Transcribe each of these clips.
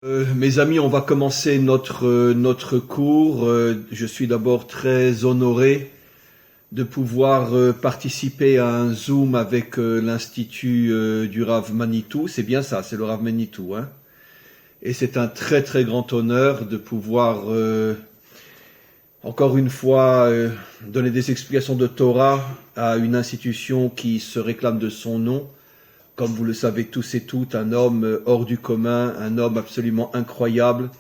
Mes amis, on va commencer notre cours. Je suis d'abord très honoré de pouvoir participer à un Zoom avec l'Institut du Rav Manitou. C'est bien ça, c'est le Rav Manitou, hein. Et c'est un très très grand honneur de pouvoir encore une fois donner des explications de Torah à une institution qui se réclame de son nom. Comme vous le savez tous et toutes, un homme hors du commun, un homme absolument incroyable,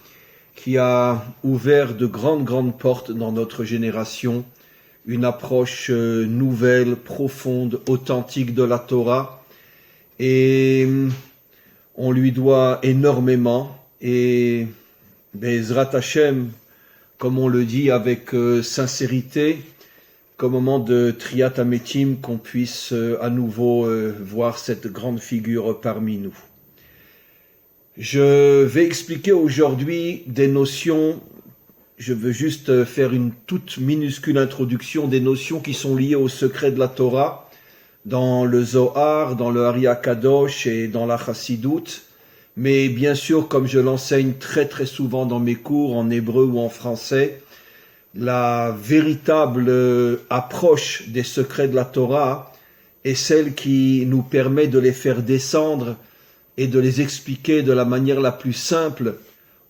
qui a ouvert de grandes portes dans notre génération, une approche nouvelle, profonde, authentique de la Torah, et on lui doit énormément, et Be'ezrat Hashem, comme on le dit avec sincérité, qu'au moment de Triat Hametim, qu'on puisse à nouveau voir cette grande figure parmi nous. Je vais expliquer aujourd'hui des notions, je veux juste faire une toute minuscule introduction des notions qui sont liées au secret de la Torah, dans le Zohar, dans le Ari HaKadosh et dans la Chassidut, mais bien sûr, comme je l'enseigne très souvent dans mes cours, en hébreu ou en français, la véritable approche des secrets de la Torah est celle qui nous permet de les faire descendre et de les expliquer de la manière la plus simple,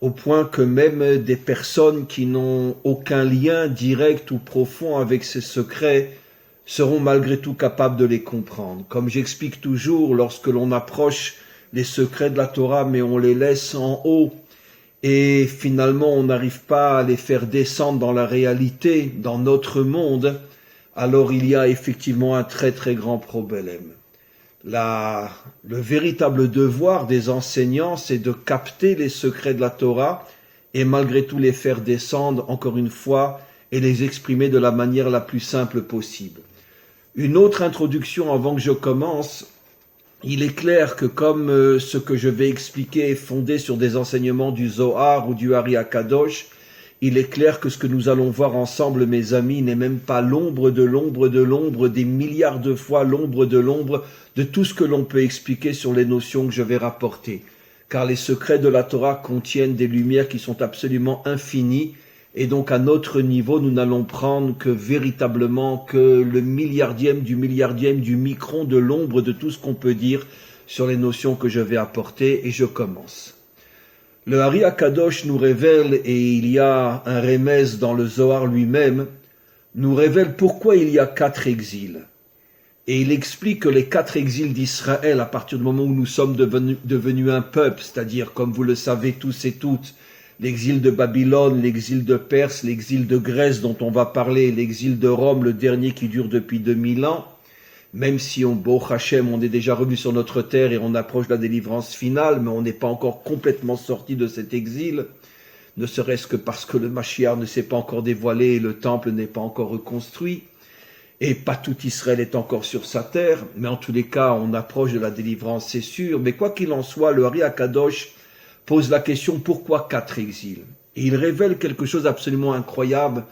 au point que même des personnes qui n'ont aucun lien direct ou profond avec ces secrets seront malgré tout capables de les comprendre. Comme j'explique toujours, lorsque l'on approche les secrets de la Torah, mais on les laisse en haut, et finalement on n'arrive pas à les faire descendre dans la réalité, dans notre monde, alors il y a effectivement un très grand problème. Le véritable devoir des enseignants, c'est de capter les secrets de la Torah et malgré tout les faire descendre, encore une fois, et les exprimer de la manière la plus simple possible. Une autre introduction avant que je commence. Il est clair que comme ce que je vais expliquer est fondé sur des enseignements du Zohar ou du Ari HaKadosh, il est clair que ce que nous allons voir ensemble, mes amis, n'est même pas l'ombre, des milliards de fois l'ombre de tout ce que l'on peut expliquer sur les notions que je vais rapporter. Car les secrets de la Torah contiennent des lumières qui sont absolument infinies, et donc à notre niveau, nous n'allons prendre que véritablement que le milliardième du micron de l'ombre de tout ce qu'on peut dire sur les notions que je vais apporter, et je commence. Le Ari HaKadosh nous révèle, et il y a un remez dans le Zohar lui-même, nous révèle pourquoi il y a 4 exils. Et il explique que les 4 exils d'Israël, à partir du moment où nous sommes devenus un peuple, c'est-à-dire, comme vous le savez tous et toutes, l'exil de Babylone, l'exil de Perse, l'exil de Grèce dont on va parler, l'exil de Rome, le dernier qui dure depuis 2000 ans, même si on est déjà revenu sur notre terre et on approche la délivrance finale, mais on n'est pas encore complètement sorti de cet exil, ne serait-ce que parce que le Mashiach ne s'est pas encore dévoilé et le temple n'est pas encore reconstruit, et pas tout Israël est encore sur sa terre, mais en tous les cas, on approche de la délivrance, c'est sûr, mais quoi qu'il en soit, le Ari HaKadosh pose la question pourquoi 4 exils. Et il révèle quelque chose d'absolument incroyable,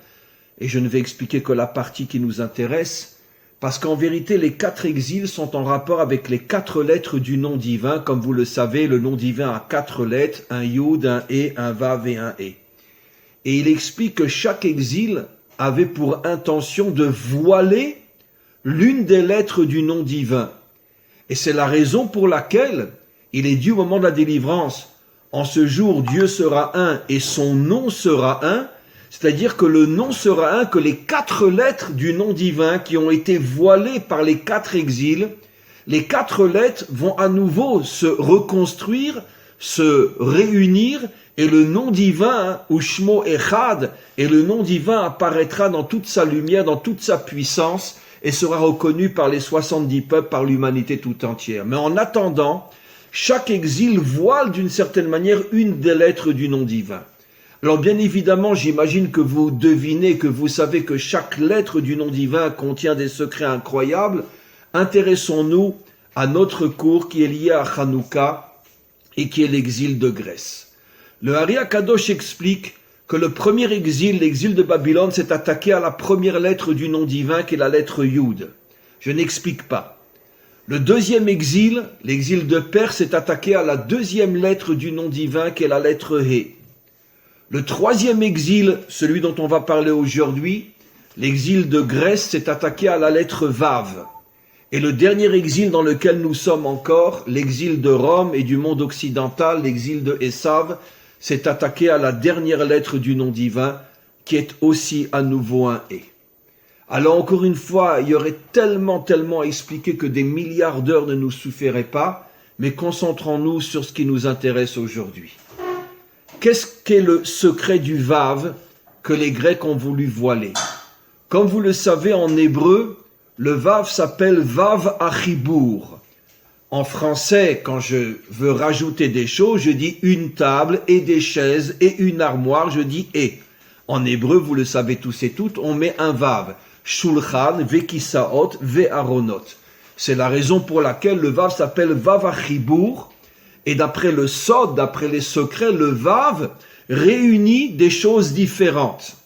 et je ne vais expliquer que la partie qui nous intéresse, parce qu'en vérité, les 4 exils sont en rapport avec les 4 lettres du nom divin. Comme vous le savez, le nom divin a 4 lettres, un Yud, un E, un Vav et un E. Et il explique que chaque exil avait pour intention de voiler l'une des lettres du nom divin. Et c'est la raison pour laquelle il est dit au moment de la délivrance, en ce jour, Dieu sera un et son nom sera un, c'est-à-dire que le nom sera un, que les 4 lettres du nom divin qui ont été voilées par les 4 exils, les 4 lettres vont à nouveau se reconstruire, se réunir, et le nom divin, Ushmo Echad, et le nom divin apparaîtra dans toute sa lumière, dans toute sa puissance, et sera reconnu par les 70 peuples, par l'humanité tout entière. Mais en attendant, chaque exil voile d'une certaine manière une des lettres du nom divin. Alors bien évidemment, j'imagine que vous devinez, que vous savez que chaque lettre du nom divin contient des secrets incroyables. Intéressons-nous à notre cours qui est lié à Hanouka et qui est l'exil de Grèce. Le Ari HaKadosh explique que le premier exil, l'exil de Babylone, s'est attaqué à la première lettre du nom divin qui est la lettre Yud. Je n'explique pas. Le deuxième exil, l'exil de Perse, est attaqué à la deuxième lettre du nom divin qui est la lettre He. Le troisième exil, celui dont on va parler aujourd'hui, l'exil de Grèce, s'est attaqué à la lettre Vav. Et le dernier exil dans lequel nous sommes encore, l'exil de Rome et du monde occidental, l'exil de Esav, s'est attaqué à la dernière lettre du nom divin qui est aussi à nouveau un He. Alors encore une fois, il y aurait tellement à expliquer que des milliards d'heures ne nous suffiraient pas, mais concentrons-nous sur ce qui nous intéresse aujourd'hui. Qu'est-ce qu'est le secret du Vav que les Grecs ont voulu voiler? Comme vous le savez, en hébreu, le Vav s'appelle Vav Achibour. En français, quand je veux rajouter des choses, je dis une table et des chaises et une armoire, je dis et. En hébreu, vous le savez tous et toutes, on met un Vav. Shulchan, Vekisaot, Ve'aronot. C'est la raison pour laquelle le Vav s'appelle Vav Achibour. Et d'après le Sod, d'après les secrets, le Vav réunit des choses différentes.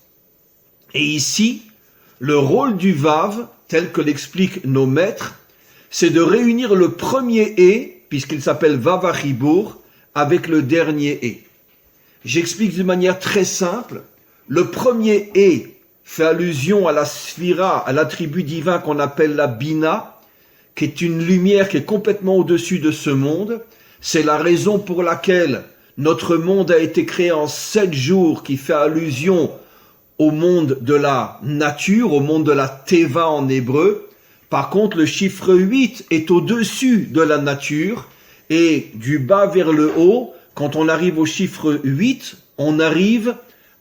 Et ici, le rôle du Vav, tel que l'expliquent nos maîtres, c'est de réunir le premier E, puisqu'il s'appelle Vav Achibour, avec le dernier E. J'explique d'une manière très simple. Le premier E fait allusion à la sphira, à l'attribut divin qu'on appelle la Bina, qui est une lumière qui est complètement au-dessus de ce monde. C'est la raison pour laquelle notre monde a été créé en 7 jours, qui fait allusion au monde de la nature, au monde de la Teva en hébreu. Par contre, le chiffre 8 est au-dessus de la nature, et du bas vers le haut, quand on arrive au chiffre 8, on arrive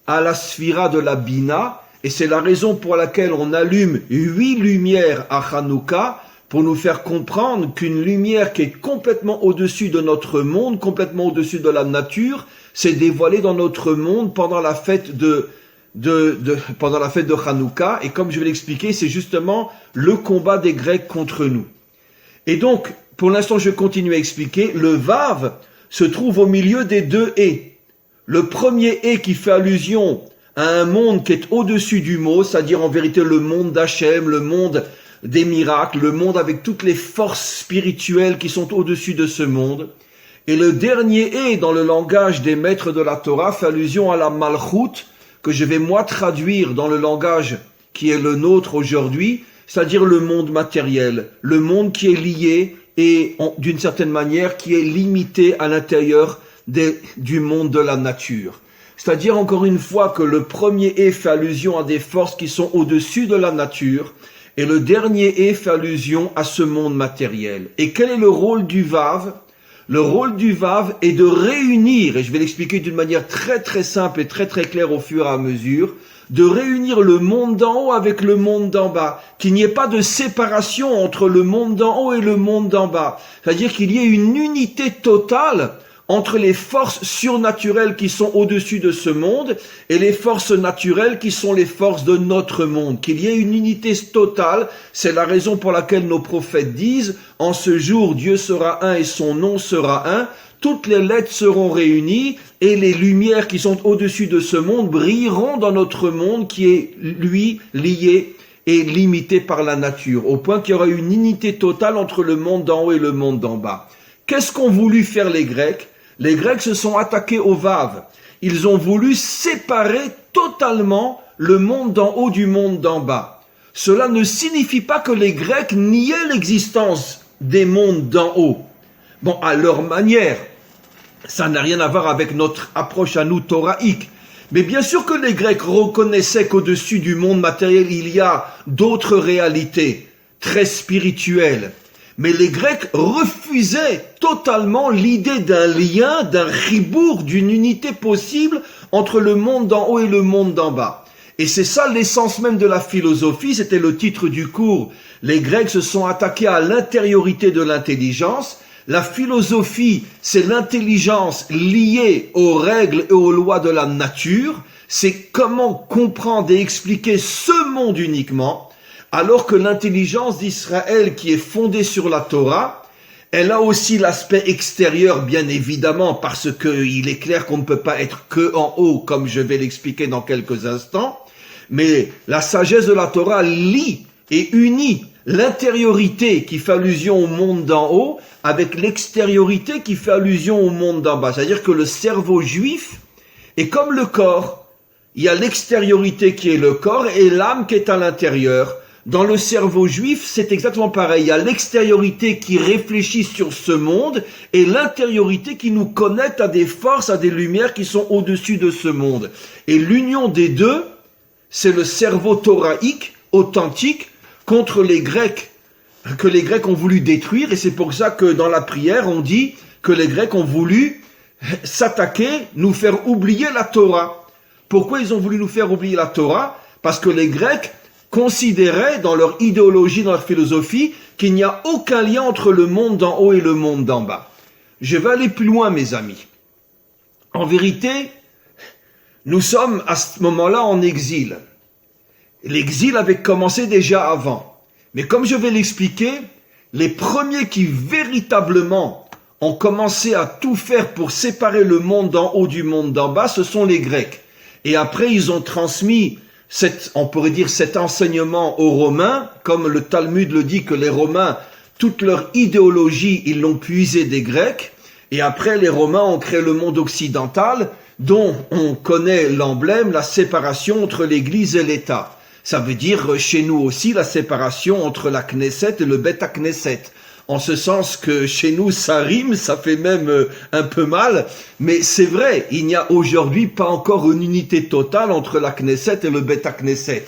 à la sphira de la Bina, et c'est la raison pour laquelle on allume 8 lumières à Hanouka, pour nous faire comprendre qu'une lumière qui est complètement au-dessus de notre monde, complètement au-dessus de la nature, s'est dévoilée dans notre monde pendant la fête de Hanouka. Et comme je vais l'expliquer, c'est justement le combat des Grecs contre nous. Et donc, pour l'instant, je continue à expliquer. Le Vav se trouve au milieu des 2 E. Le premier E qui fait allusion à un monde qui est au-dessus du mot, c'est-à-dire en vérité le monde d'Hachem, le monde des miracles, le monde avec toutes les forces spirituelles qui sont au-dessus de ce monde. Et le dernier E dans le langage des maîtres de la Torah fait allusion à la Malchut, que je vais moi traduire dans le langage qui est le nôtre aujourd'hui, c'est-à-dire le monde matériel, le monde qui est lié et d'une certaine manière qui est limité à l'intérieur du monde de la nature. C'est-à-dire encore une fois que le premier E fait allusion à des forces qui sont au-dessus de la nature, et le dernier E fait allusion à ce monde matériel. Et quel est le rôle du Vav? Le rôle du Vav est de réunir, et je vais l'expliquer d'une manière très simple et très claire au fur et à mesure, de réunir le monde d'en haut avec le monde d'en bas, qu'il n'y ait pas de séparation entre le monde d'en haut et le monde d'en bas. C'est-à-dire qu'il y ait une unité totale entre les forces surnaturelles qui sont au-dessus de ce monde et les forces naturelles qui sont les forces de notre monde. Qu'il y ait une unité totale, c'est la raison pour laquelle nos prophètes disent « En ce jour, Dieu sera un et son nom sera un ». Toutes les lettres seront réunies et les lumières qui sont au-dessus de ce monde brilleront dans notre monde qui est, lui, lié et limité par la nature, au point qu'il y aura une unité totale entre le monde d'en haut et le monde d'en bas. Qu'est-ce qu'ont voulu faire les Grecs? Les Grecs se sont attaqués au Vav. Ils ont voulu séparer totalement le monde d'en haut du monde d'en bas. Cela ne signifie pas que les Grecs niaient l'existence des mondes d'en haut. Bon, à leur manière, ça n'a rien à voir avec notre approche à nous thoraïque. Mais bien sûr que les Grecs reconnaissaient qu'au-dessus du monde matériel, il y a d'autres réalités très spirituelles. Mais les Grecs refusaient totalement l'idée d'un lien, d'un chibour, d'une unité possible entre le monde d'en haut et le monde d'en bas. Et c'est ça l'essence même de la philosophie, c'était le titre du cours. Les Grecs se sont attaqués à l'intériorité de l'intelligence. La philosophie, c'est l'intelligence liée aux règles et aux lois de la nature. C'est comment comprendre et expliquer ce monde uniquement. Alors que l'intelligence d'Israël qui est fondée sur la Torah, elle a aussi l'aspect extérieur bien évidemment parce qu'il est clair qu'on ne peut pas être que en haut comme je vais l'expliquer dans quelques instants, mais la sagesse de la Torah lie et unit l'intériorité qui fait allusion au monde d'en haut avec l'extériorité qui fait allusion au monde d'en bas. C'est-à-dire que le cerveau juif est comme le corps. Il y a l'extériorité qui est le corps et l'âme qui est à l'intérieur. Dans le cerveau juif, c'est exactement pareil. Il y a l'extériorité qui réfléchit sur ce monde et l'intériorité qui nous connecte à des forces, à des lumières qui sont au-dessus de ce monde. Et l'union des deux, c'est le cerveau thoraïque, authentique, contre les Grecs, que les Grecs ont voulu détruire. Et c'est pour ça que dans la prière, on dit que les Grecs ont voulu s'attaquer, nous faire oublier la Torah. Pourquoi ils ont voulu nous faire oublier la Torah? Parce que les Grecs considéraient dans leur idéologie, dans leur philosophie, qu'il n'y a aucun lien entre le monde d'en haut et le monde d'en bas. Je vais aller plus loin, mes amis. En vérité, nous sommes à ce moment-là en exil. L'exil avait commencé déjà avant. Mais comme je vais l'expliquer, les premiers qui véritablement ont commencé à tout faire pour séparer le monde d'en haut du monde d'en bas, ce sont les Grecs. Et après, ils ont transmis on pourrait dire cet enseignement aux Romains, comme le Talmud le dit que les Romains, toute leur idéologie, ils l'ont puisée des Grecs, et après les Romains ont créé le monde occidental, dont on connaît l'emblème, la séparation entre l'Église et l'État. Ça veut dire chez nous aussi la séparation entre la Knesset et le Bet Knesset. En ce sens que chez nous, ça rime, ça fait même un peu mal, mais c'est vrai, il n'y a aujourd'hui pas encore une unité totale entre la Knesset et le Bet Knesset.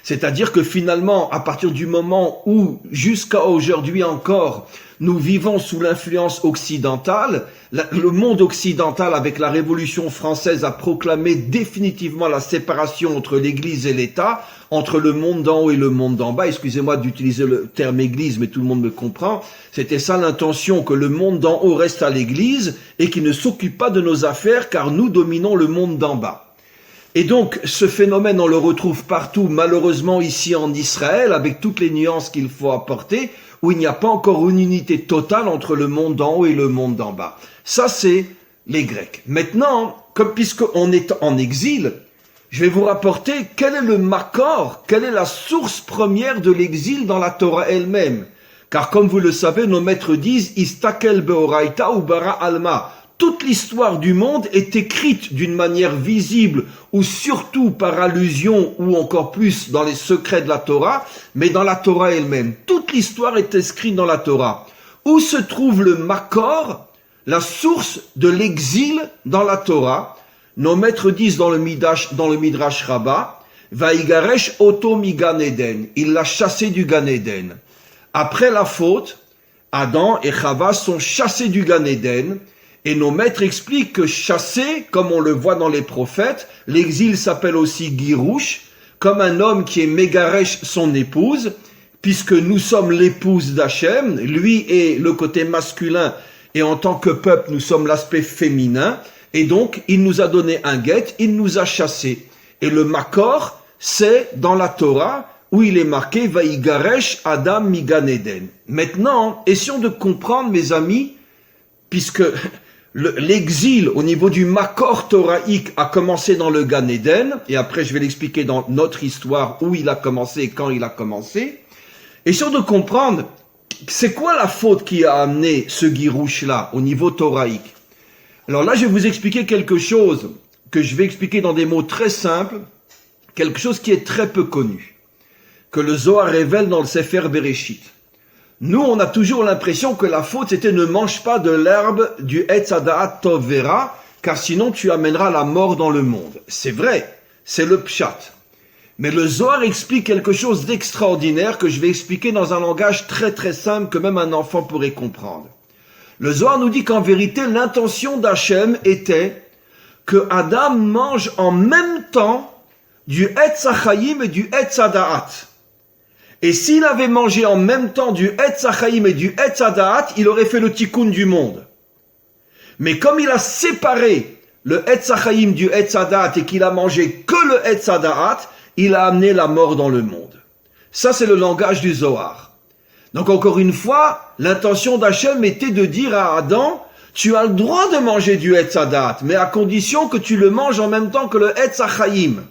C'est-à-dire que finalement, à partir du moment où, jusqu'à aujourd'hui encore, nous vivons sous l'influence occidentale, le monde occidental, avec la Révolution française, a proclamé définitivement la séparation entre l'Église et l'État, entre le monde d'en haut et le monde d'en bas. Excusez-moi d'utiliser le terme Église, mais tout le monde me comprend. C'était ça l'intention, que le monde d'en haut reste à l'Église et qu'il ne s'occupe pas de nos affaires, car nous dominons le monde d'en bas. Et donc, ce phénomène, on le retrouve partout, malheureusement ici en Israël, avec toutes les nuances qu'il faut apporter, où il n'y a pas encore une unité totale entre le monde d'en haut et le monde d'en bas. Ça, c'est les Grecs. Maintenant, puisqu'on est en exil, je vais vous rapporter quel est le makor, quelle est la source première de l'exil dans la Torah elle-même. Car comme vous le savez, nos maîtres disent « Istakel beoraita ou bara alma ». Toute l'histoire du monde est écrite d'une manière visible ou surtout par allusion ou encore plus dans les secrets de la Torah, mais dans la Torah elle-même. Toute l'histoire est inscrite dans la Torah. Où se trouve le makor, la source de l'exil dans la Torah? Nos maîtres disent dans le Midrash Rabbah, Vaïgaresh oto mi Gan Eden. Il l'a chassé du Gan Eden. Après la faute, Adam et Chava sont chassés du Gan Eden. Et nos maîtres expliquent que chasser, comme on le voit dans les prophètes, l'exil s'appelle aussi Girouche, comme un homme qui est Mégaresh son épouse, puisque nous sommes l'épouse d'Hachem, lui est le côté masculin, et en tant que peuple, nous sommes l'aspect féminin, et donc il nous a donné un guet, il nous a chassés. Et le makor, c'est dans la Torah, où il est marqué « Vaïgaresh Adam mi Gan Eden ». Maintenant, essayons de comprendre, mes amis, puisque l'exil au niveau du makor thoraïque a commencé dans le Gan Eden, et après je vais l'expliquer dans notre histoire où il a commencé et quand il a commencé. Essayons de comprendre, c'est quoi la faute qui a amené ce Girouche-là au niveau thoraïque? Alors là, je vais vous expliquer quelque chose que je vais expliquer dans des mots très simples, quelque chose qui est très peu connu, que le Zohar révèle dans le Sefer Bereshit. Nous, on a toujours l'impression que la faute, c'était ne mange pas de l'herbe du Etz Hadaat Tov Vera, car sinon tu amèneras la mort dans le monde. C'est vrai, c'est le pshat. Mais le Zohar explique quelque chose d'extraordinaire que je vais expliquer dans un langage très très simple que même un enfant pourrait comprendre. Le Zohar nous dit qu'en vérité, l'intention d'Hachem était que Adam mange en même temps du Etz HaChaim et du Etz Hadaat. Et s'il avait mangé en même temps du Etz HaChaim et du Etz Hadaat, il aurait fait le tikkun du monde. Mais comme il a séparé le Etz HaChaim du Etz Hadaat et qu'il a mangé que le Etz Hadaat, il a amené la mort dans le monde. Ça, c'est le langage du Zohar. Donc encore une fois, l'intention d'Hachem était de dire à Adam, tu as le droit de manger du Etz Hadaat, mais à condition que tu le manges en même temps que le Etz HaChaim.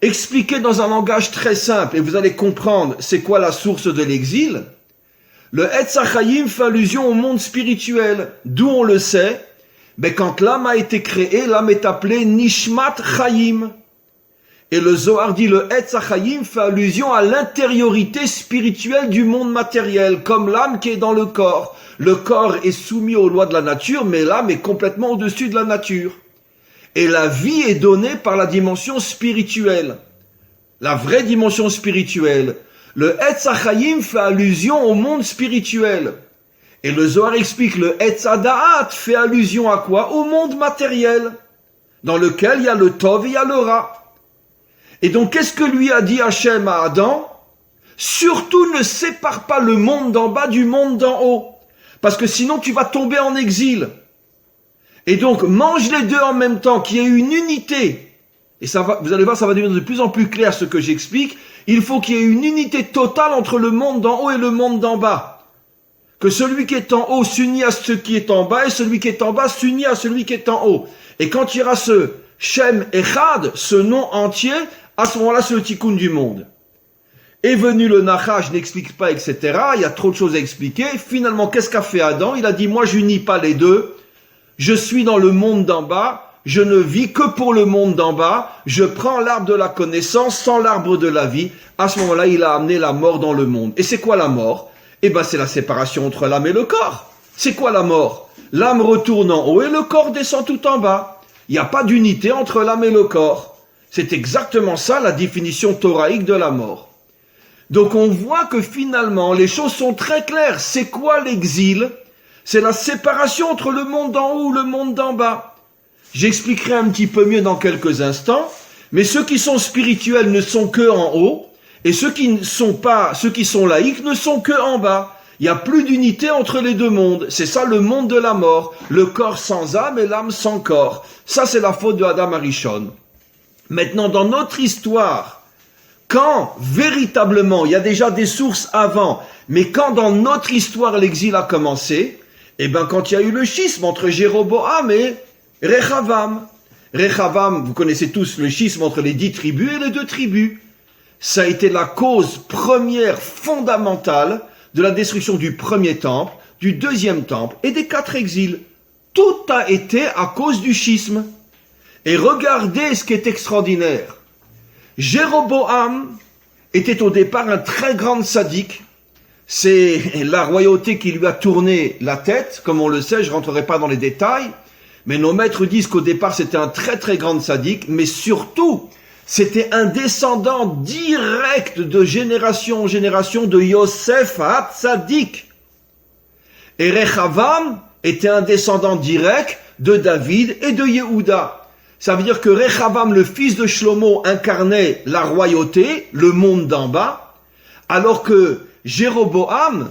expliqué dans un langage très simple, et vous allez comprendre c'est quoi la source de l'exil. Le Etz HaChaim fait allusion au monde spirituel, d'où on le sait, mais quand l'âme a été créée, l'âme est appelée Nishmat Chaim. Et le Zohar dit le Etz HaChaim fait allusion à l'intériorité spirituelle du monde matériel, comme l'âme qui est dans le corps. Le corps est soumis aux lois de la nature, mais l'âme est complètement au-dessus de la nature. Et la vie est donnée par la dimension spirituelle, la vraie dimension spirituelle. Le Etz HaChaim fait allusion au monde spirituel. Et le Zohar explique le Etz HaDa'at fait allusion à quoi? Au monde matériel, dans lequel il y a le Tov et il y a le Ra. Et donc, qu'est-ce que lui a dit Hachem à Adam? Surtout ne sépare pas le monde d'en bas du monde d'en haut, parce que sinon tu vas tomber en exil. Et donc, mange les deux en même temps, qu'il y ait une unité. Et ça va, vous allez voir, ça va devenir de plus en plus clair ce que j'explique. Il faut qu'il y ait une unité totale entre le monde d'en haut et le monde d'en bas. Que celui qui est en haut s'unit à ce qui est en bas, et celui qui est en bas s'unit à celui qui est en haut. Et quand il y aura ce Shem Echad, ce nom entier, à ce moment-là, c'est le tikkun du monde. Est venu le Nachash, je n'explique pas, etc. Il y a trop de choses à expliquer. Finalement, qu'est-ce qu'a fait Adam? Il a dit, moi, j'unis pas les deux. Je suis dans le monde d'en bas. Je ne vis que pour le monde d'en bas. Je prends l'arbre de la connaissance sans l'arbre de la vie. À ce moment-là, il a amené la mort dans le monde. Et c'est quoi la mort? Eh ben, c'est la séparation entre l'âme et le corps. C'est quoi la mort? L'âme retourne en haut et le corps descend tout en bas. Il n'y a pas d'unité entre l'âme et le corps. C'est exactement ça la définition thoraïque de la mort. Donc on voit que finalement les choses sont très claires. C'est quoi l'exil? C'est la séparation entre le monde d'en haut et le monde d'en bas. J'expliquerai un petit peu mieux dans quelques instants, mais ceux qui sont spirituels ne sont que en haut, et ceux qui ne sont pas, ceux qui sont laïcs ne sont que en bas. Il n'y a plus d'unité entre les deux mondes. C'est ça le monde de la mort. Le corps sans âme et l'âme sans corps. Ça c'est la faute de Adam Arishon. Maintenant, dans notre histoire, quand véritablement, il y a déjà des sources avant, mais quand dans notre histoire l'exil a commencé, eh ben quand il y a eu le schisme entre Jéroboam et Rechavam. Rechavam, vous connaissez tous le schisme entre les 10 tribus et les 2 tribus. Ça a été la cause première fondamentale de la destruction du premier temple, du deuxième temple et des 4 exils. Tout a été à cause du schisme. Et regardez ce qui est extraordinaire. Jéroboam était au départ un très grand sadique. C'est la royauté qui lui a tourné la tête, comme on le sait, je ne rentrerai pas dans les détails. Mais nos maîtres disent qu'au départ c'était un très très grand sadique, mais surtout c'était un descendant direct de génération en génération de Yosef HaTzadik. Et Rechavam était un descendant direct de David et de Yehuda. Ça veut dire que Rechavam, le fils de Shlomo, incarnait la royauté, le monde d'en bas, alors que Jéroboam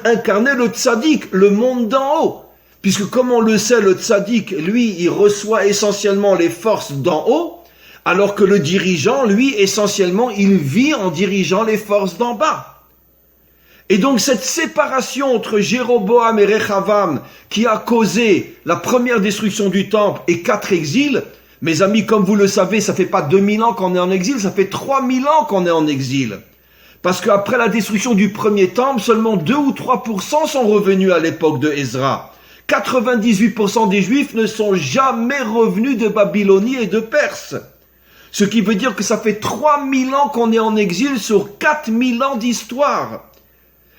incarnait le tzaddik, le monde d'en haut. Puisque comme on le sait, le tzaddik, lui, il reçoit essentiellement les forces d'en haut, alors que le dirigeant, lui, essentiellement, il vit en dirigeant les forces d'en bas. Et donc cette séparation entre Jéroboam et Rechavam qui a causé la première destruction du temple et 4 exils, mes amis, comme vous le savez, ça fait pas 2000 ans qu'on est en exil, ça fait 3000 ans qu'on est en exil. Parce qu'après la destruction du premier temple, seulement 2 ou 3% sont revenus à l'époque de Ezra. 98% des Juifs ne sont jamais revenus de Babylonie et de Perse. Ce qui veut dire que ça fait 3000 ans qu'on est en exil sur 4000 ans d'histoire.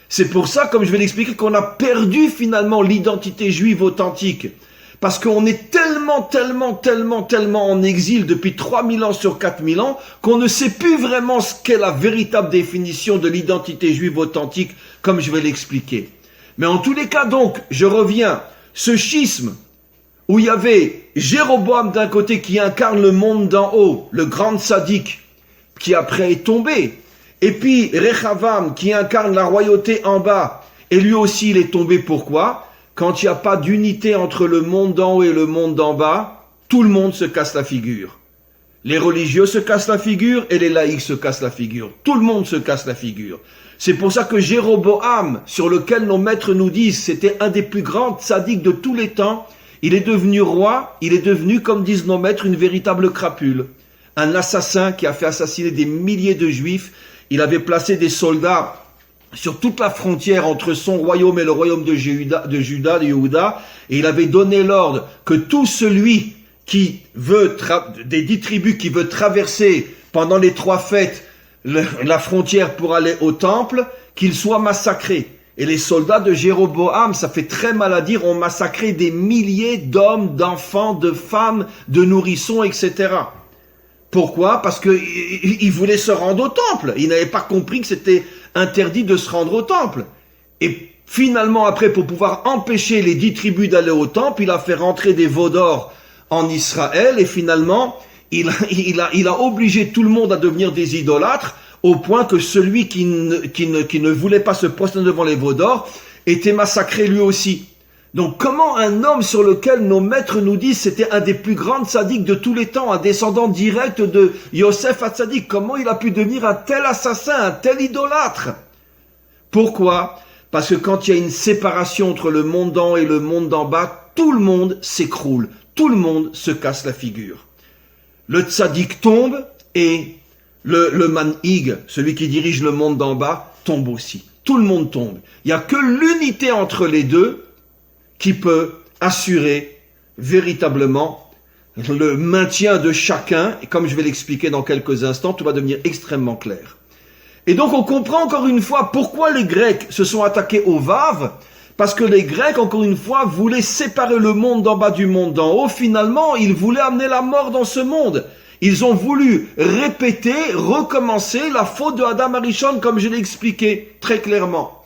C'est pour ça, comme je vais l'expliquer, qu'on a perdu finalement l'identité juive authentique. Parce qu'on est tellement en exil depuis 3000 ans sur 4000 ans qu'on ne sait plus vraiment ce qu'est la véritable définition de l'identité juive authentique, comme je vais l'expliquer. Mais en tous les cas, donc, je reviens, ce schisme où il y avait Jéroboam d'un côté qui incarne le monde d'en haut, le grand sadique, qui après est tombé, et puis Rechavam qui incarne la royauté en bas, et lui aussi il est tombé. Pourquoi? Quand il n'y a pas d'unité entre le monde d'en haut et le monde d'en bas, tout le monde se casse la figure. Les religieux se cassent la figure et les laïcs se cassent la figure. Tout le monde se casse la figure. C'est pour ça que Jéroboam, sur lequel nos maîtres nous disent c'était un des plus grands tzaddiks de tous les temps, il est devenu roi, il est devenu, comme disent nos maîtres, une véritable crapule. un assassin qui a fait assassiner des milliers de Juifs. Il avait placé des soldats sur toute la frontière entre son royaume et le royaume de Juda, et il avait donné l'ordre que tout celui qui veut, des 10 tribus qui veut traverser pendant les 3 fêtes la frontière pour aller au temple, qu'il soit massacré. Et les soldats de Jéroboam, ça fait très mal à dire, ont massacré des milliers d'hommes, d'enfants, de femmes, de nourrissons, etc. Pourquoi? Parce qu'ils voulaient se rendre au temple. Ils n'avaient pas compris que c'était interdit de se rendre au temple. Et finalement, après, pour pouvoir empêcher les 10 tribus d'aller au temple, il a fait rentrer des veaux d'or en Israël, et finalement, il a obligé tout le monde à devenir des idolâtres, au point que celui qui ne voulait pas se prosterner devant les veaux d'or était massacré lui aussi. Donc comment un homme sur lequel nos maîtres nous disent c'était un des plus grands tzaddiks de tous les temps, un descendant direct de Yosef HaTzadik, comment il a pu devenir un tel assassin, un tel idolâtre? Pourquoi? Parce que quand il y a une séparation entre le monde d'en haut et le monde d'en bas, tout le monde s'écroule, tout le monde se casse la figure. Le tzaddik tombe et le manhig, celui qui dirige le monde d'en bas, tombe aussi. Tout le monde tombe. Il n'y a que l'unité entre les deux qui peut assurer véritablement le maintien de chacun. Et comme je vais l'expliquer dans quelques instants, tout va devenir extrêmement clair. Et donc on comprend encore une fois pourquoi les Grecs se sont attaqués au Vav, parce que les Grecs, encore une fois, voulaient séparer le monde d'en bas du monde d'en haut. Finalement, ils voulaient amener la mort dans ce monde. Ils ont voulu répéter, recommencer la faute de Adam Arishon, comme je l'ai expliqué très clairement.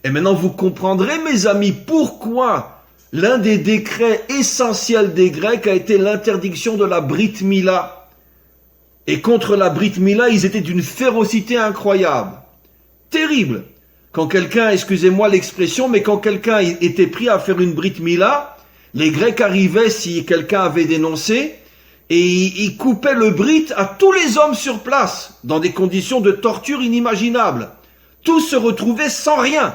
Et maintenant, vous comprendrez, mes amis, pourquoi l'un des décrets essentiels des Grecs a été l'interdiction de la Brit Mila. Et contre la Brit Mila, ils étaient d'une férocité incroyable. Terrible. Quand quelqu'un, excusez-moi l'expression, mais quand quelqu'un était pris à faire une Brit Mila, les Grecs arrivaient, si quelqu'un avait dénoncé, et ils coupaient le Brit à tous les hommes sur place, dans des conditions de torture inimaginables. Tous se retrouvaient sans rien.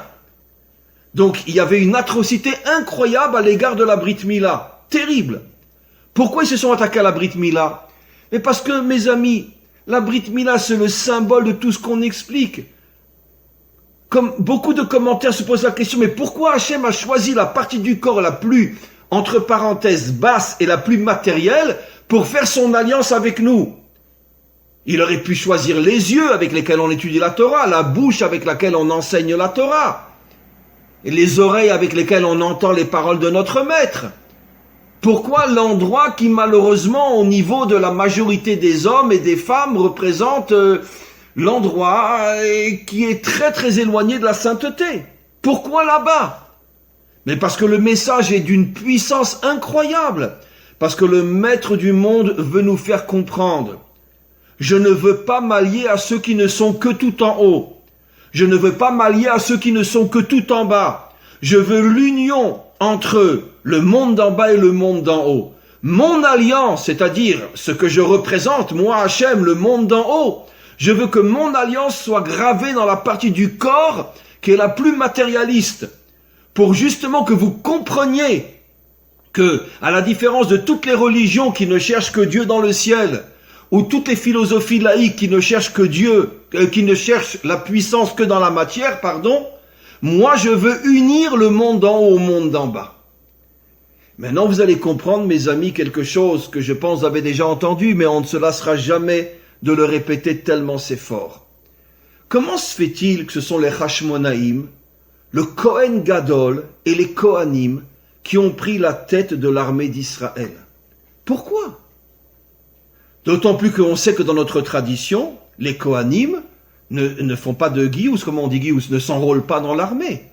Donc il y avait une atrocité incroyable à l'égard de la Brit Mila. Terrible. Pourquoi ils se sont attaqués à la Brit Mila? Mais parce que, mes amis, la Brit Mila, c'est le symbole de tout ce qu'on explique. Comme beaucoup de commentaires se posent la question, mais pourquoi Hachem a choisi la partie du corps la plus, entre parenthèses, basse et la plus matérielle pour faire son alliance avec nous? Il aurait pu choisir les yeux avec lesquels on étudie la Torah, la bouche avec laquelle on enseigne la Torah, et les oreilles avec lesquelles on entend les paroles de notre maître. Pourquoi l'endroit qui, malheureusement, au niveau de la majorité des hommes et des femmes, représente l'endroit qui est très très éloigné de la sainteté? Pourquoi là-bas? Mais parce que le message est d'une puissance incroyable. Parce que le maître du monde veut nous faire comprendre. Je ne veux pas m'allier à ceux qui ne sont que tout en haut. Je ne veux pas m'allier à ceux qui ne sont que tout en bas. Je veux l'union entre le monde d'en bas et le monde d'en haut. Mon alliance, c'est-à-dire ce que je représente, moi Hachem, le monde d'en haut, je veux que mon alliance soit gravée dans la partie du corps qui est la plus matérialiste, pour justement que vous compreniez que, à la différence de toutes les religions qui ne cherchent que Dieu dans le ciel, ou toutes les philosophies laïques qui ne cherchent que Dieu, qui ne cherchent la puissance que dans la matière, moi je veux unir le monde d'en haut au monde d'en bas. Maintenant vous allez comprendre, mes amis, quelque chose que je pense vous avez déjà entendu, mais on ne se lassera jamais de le répéter tellement c'est fort. Comment se fait-il que ce sont les Hashmonaïm, le Kohen Gadol et les Kohanim qui ont pris la tête de l'armée d'Israël? Pourquoi? D'autant plus qu'on sait que dans notre tradition, les Kohanim ne font pas de Giyus, comment on dit Giyus, ne s'enrôlent pas dans l'armée.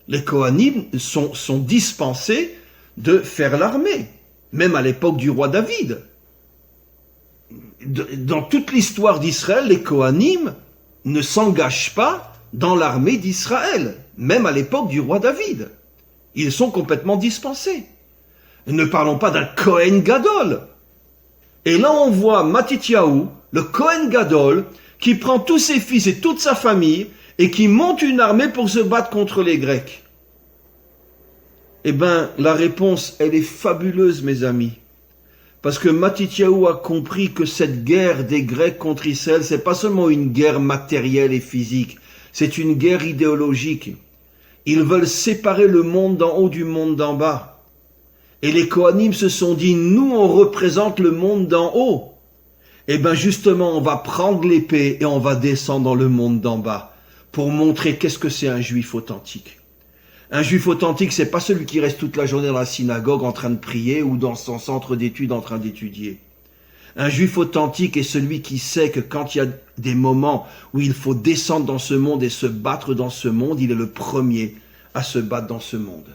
Les Kohanim sont dispensés de faire l'armée, même à l'époque du roi David. Dans toute l'histoire d'Israël, les Kohanim ne s'engagent pas dans l'armée d'Israël, même à l'époque du roi David. Ils sont complètement dispensés. Ne parlons pas d'un Kohen Gadol. Et là on voit Matityahu, le Kohen Gadol, qui prend tous ses fils et toute sa famille et qui monte une armée pour se battre contre les Grecs. Eh bien, la réponse, elle est fabuleuse, mes amis. Parce que Matityahu a compris que cette guerre des Grecs contre Israël, c'est pas seulement une guerre matérielle et physique, c'est une guerre idéologique. Ils veulent séparer le monde d'en haut du monde d'en bas. Et les Kohanim se sont dit, nous on représente le monde d'en haut. Eh bien justement, on va prendre l'épée et on va descendre dans le monde d'en bas pour montrer qu'est-ce que c'est un juif authentique. Un juif authentique, c'est pas celui qui reste toute la journée dans la synagogue en train de prier ou dans son centre d'études en train d'étudier. Un juif authentique est celui qui sait que quand il y a des moments où il faut descendre dans ce monde et se battre dans ce monde, il est le premier à se battre dans ce monde.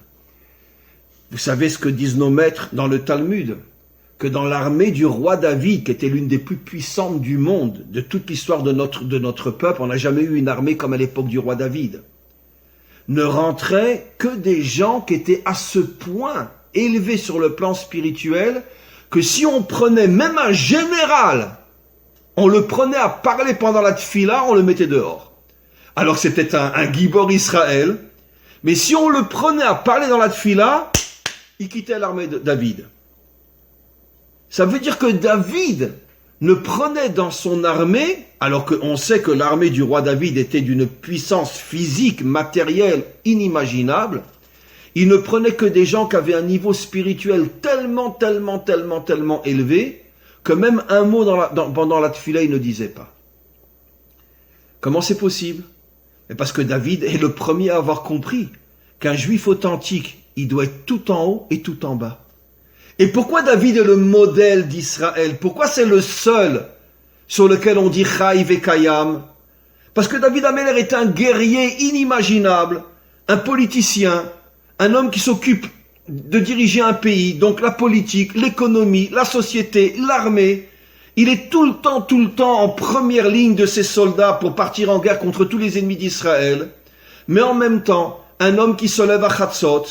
Vous savez ce que disent nos maîtres dans le Talmud? Que dans l'armée du roi David, qui était l'une des plus puissantes du monde, de toute l'histoire de notre peuple, on n'a jamais eu une armée comme à l'époque du roi David, ne rentraient que des gens qui étaient à ce point élevés sur le plan spirituel que si on prenait même un général, on le prenait à parler pendant la tfila, on le mettait dehors. Alors c'était un Gibor Israël, mais si on le prenait à parler dans la tfila, il quittait l'armée de David. Ça veut dire que David ne prenait dans son armée, alors qu'on sait que l'armée du roi David était d'une puissance physique, matérielle, inimaginable, il ne prenait que des gens qui avaient un niveau spirituel tellement élevé, que même un mot pendant la tefila, il ne disait pas. Comment c'est possible? Parce que David est le premier à avoir compris qu'un juif authentique, il doit être tout en haut et tout en bas. Et pourquoi David est le modèle d'Israël? Pourquoi c'est le seul sur lequel on dit Chai Vekayam? Parce que David Améler est un guerrier inimaginable, un politicien, un homme qui s'occupe de diriger un pays, donc la politique, l'économie, la société, l'armée. Il est tout le temps en première ligne de ses soldats pour partir en guerre contre tous les ennemis d'Israël. Mais en même temps, un homme qui se lève à Chatzot,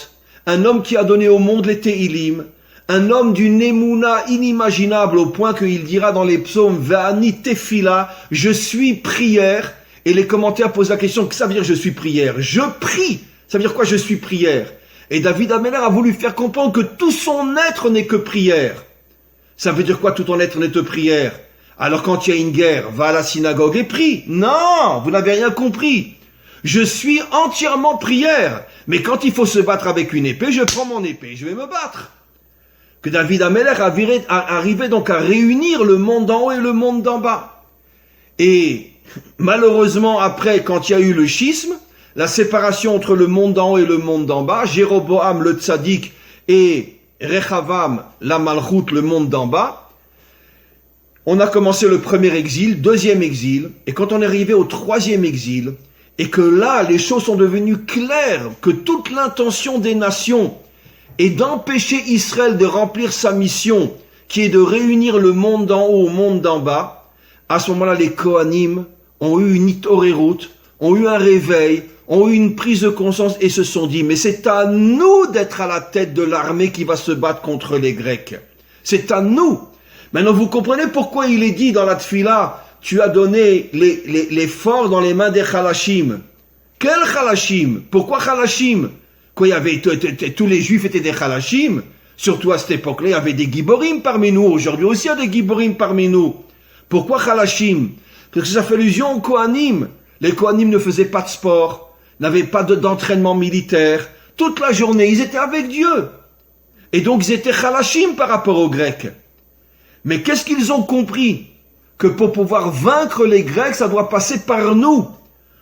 un homme qui a donné au monde les Tehilim, un homme d'une émouna inimaginable au point qu'il dira dans les psaumes « Ve'ani tefila » je suis prière. Et les commentaires posent la question « que ça veut dire je suis prière ?» Je prie. Ça veut dire quoi je suis prière? Et David Améler a voulu faire comprendre que tout son être n'est que prière. Ça veut dire quoi tout ton être n'est que prière? Alors quand il y a une guerre, va à la synagogue et prie. Non, vous n'avez rien compris. Je suis entièrement prière. Mais quand il faut se battre avec une épée, je prends mon épée, je vais me battre. Que David Améler arrivait donc à réunir le monde d'en haut et le monde d'en bas. Et malheureusement, après, quand il y a eu le schisme, la séparation entre le monde d'en haut et le monde d'en bas, Jéroboam le tzaddik et Rechavam la malchoute, le monde d'en bas, on a commencé le premier exil, deuxième exil, et quand on est arrivé au troisième exil, et que là, les choses sont devenues claires, que toute l'intention des nations et d'empêcher Israël de remplir sa mission, qui est de réunir le monde d'en haut au monde d'en bas, à ce moment-là, les Kohanim ont eu une itorérut, ont eu un réveil, ont eu une prise de conscience et se sont dit, mais c'est à nous d'être à la tête de l'armée qui va se battre contre les Grecs. C'est à nous. Maintenant, vous comprenez pourquoi il est dit dans la Tfila, tu as donné les forts dans les mains des Chalashim. Quel Chalashim? Pourquoi Chalashim? Quoi, il y avait, tous les Juifs étaient des Chalashim. Surtout à cette époque-là, il y avait des Giborim parmi nous. Aujourd'hui aussi, il y a des Giborim parmi nous. Pourquoi Chalashim? Parce que ça fait allusion aux Kohanim. Les Kohanim ne faisaient pas de sport, n'avaient pas d'entraînement militaire. Toute la journée, ils étaient avec Dieu. Et donc, ils étaient Chalashim par rapport aux Grecs. Mais qu'est-ce qu'ils ont compris? Que pour pouvoir vaincre les Grecs, ça doit passer par nous.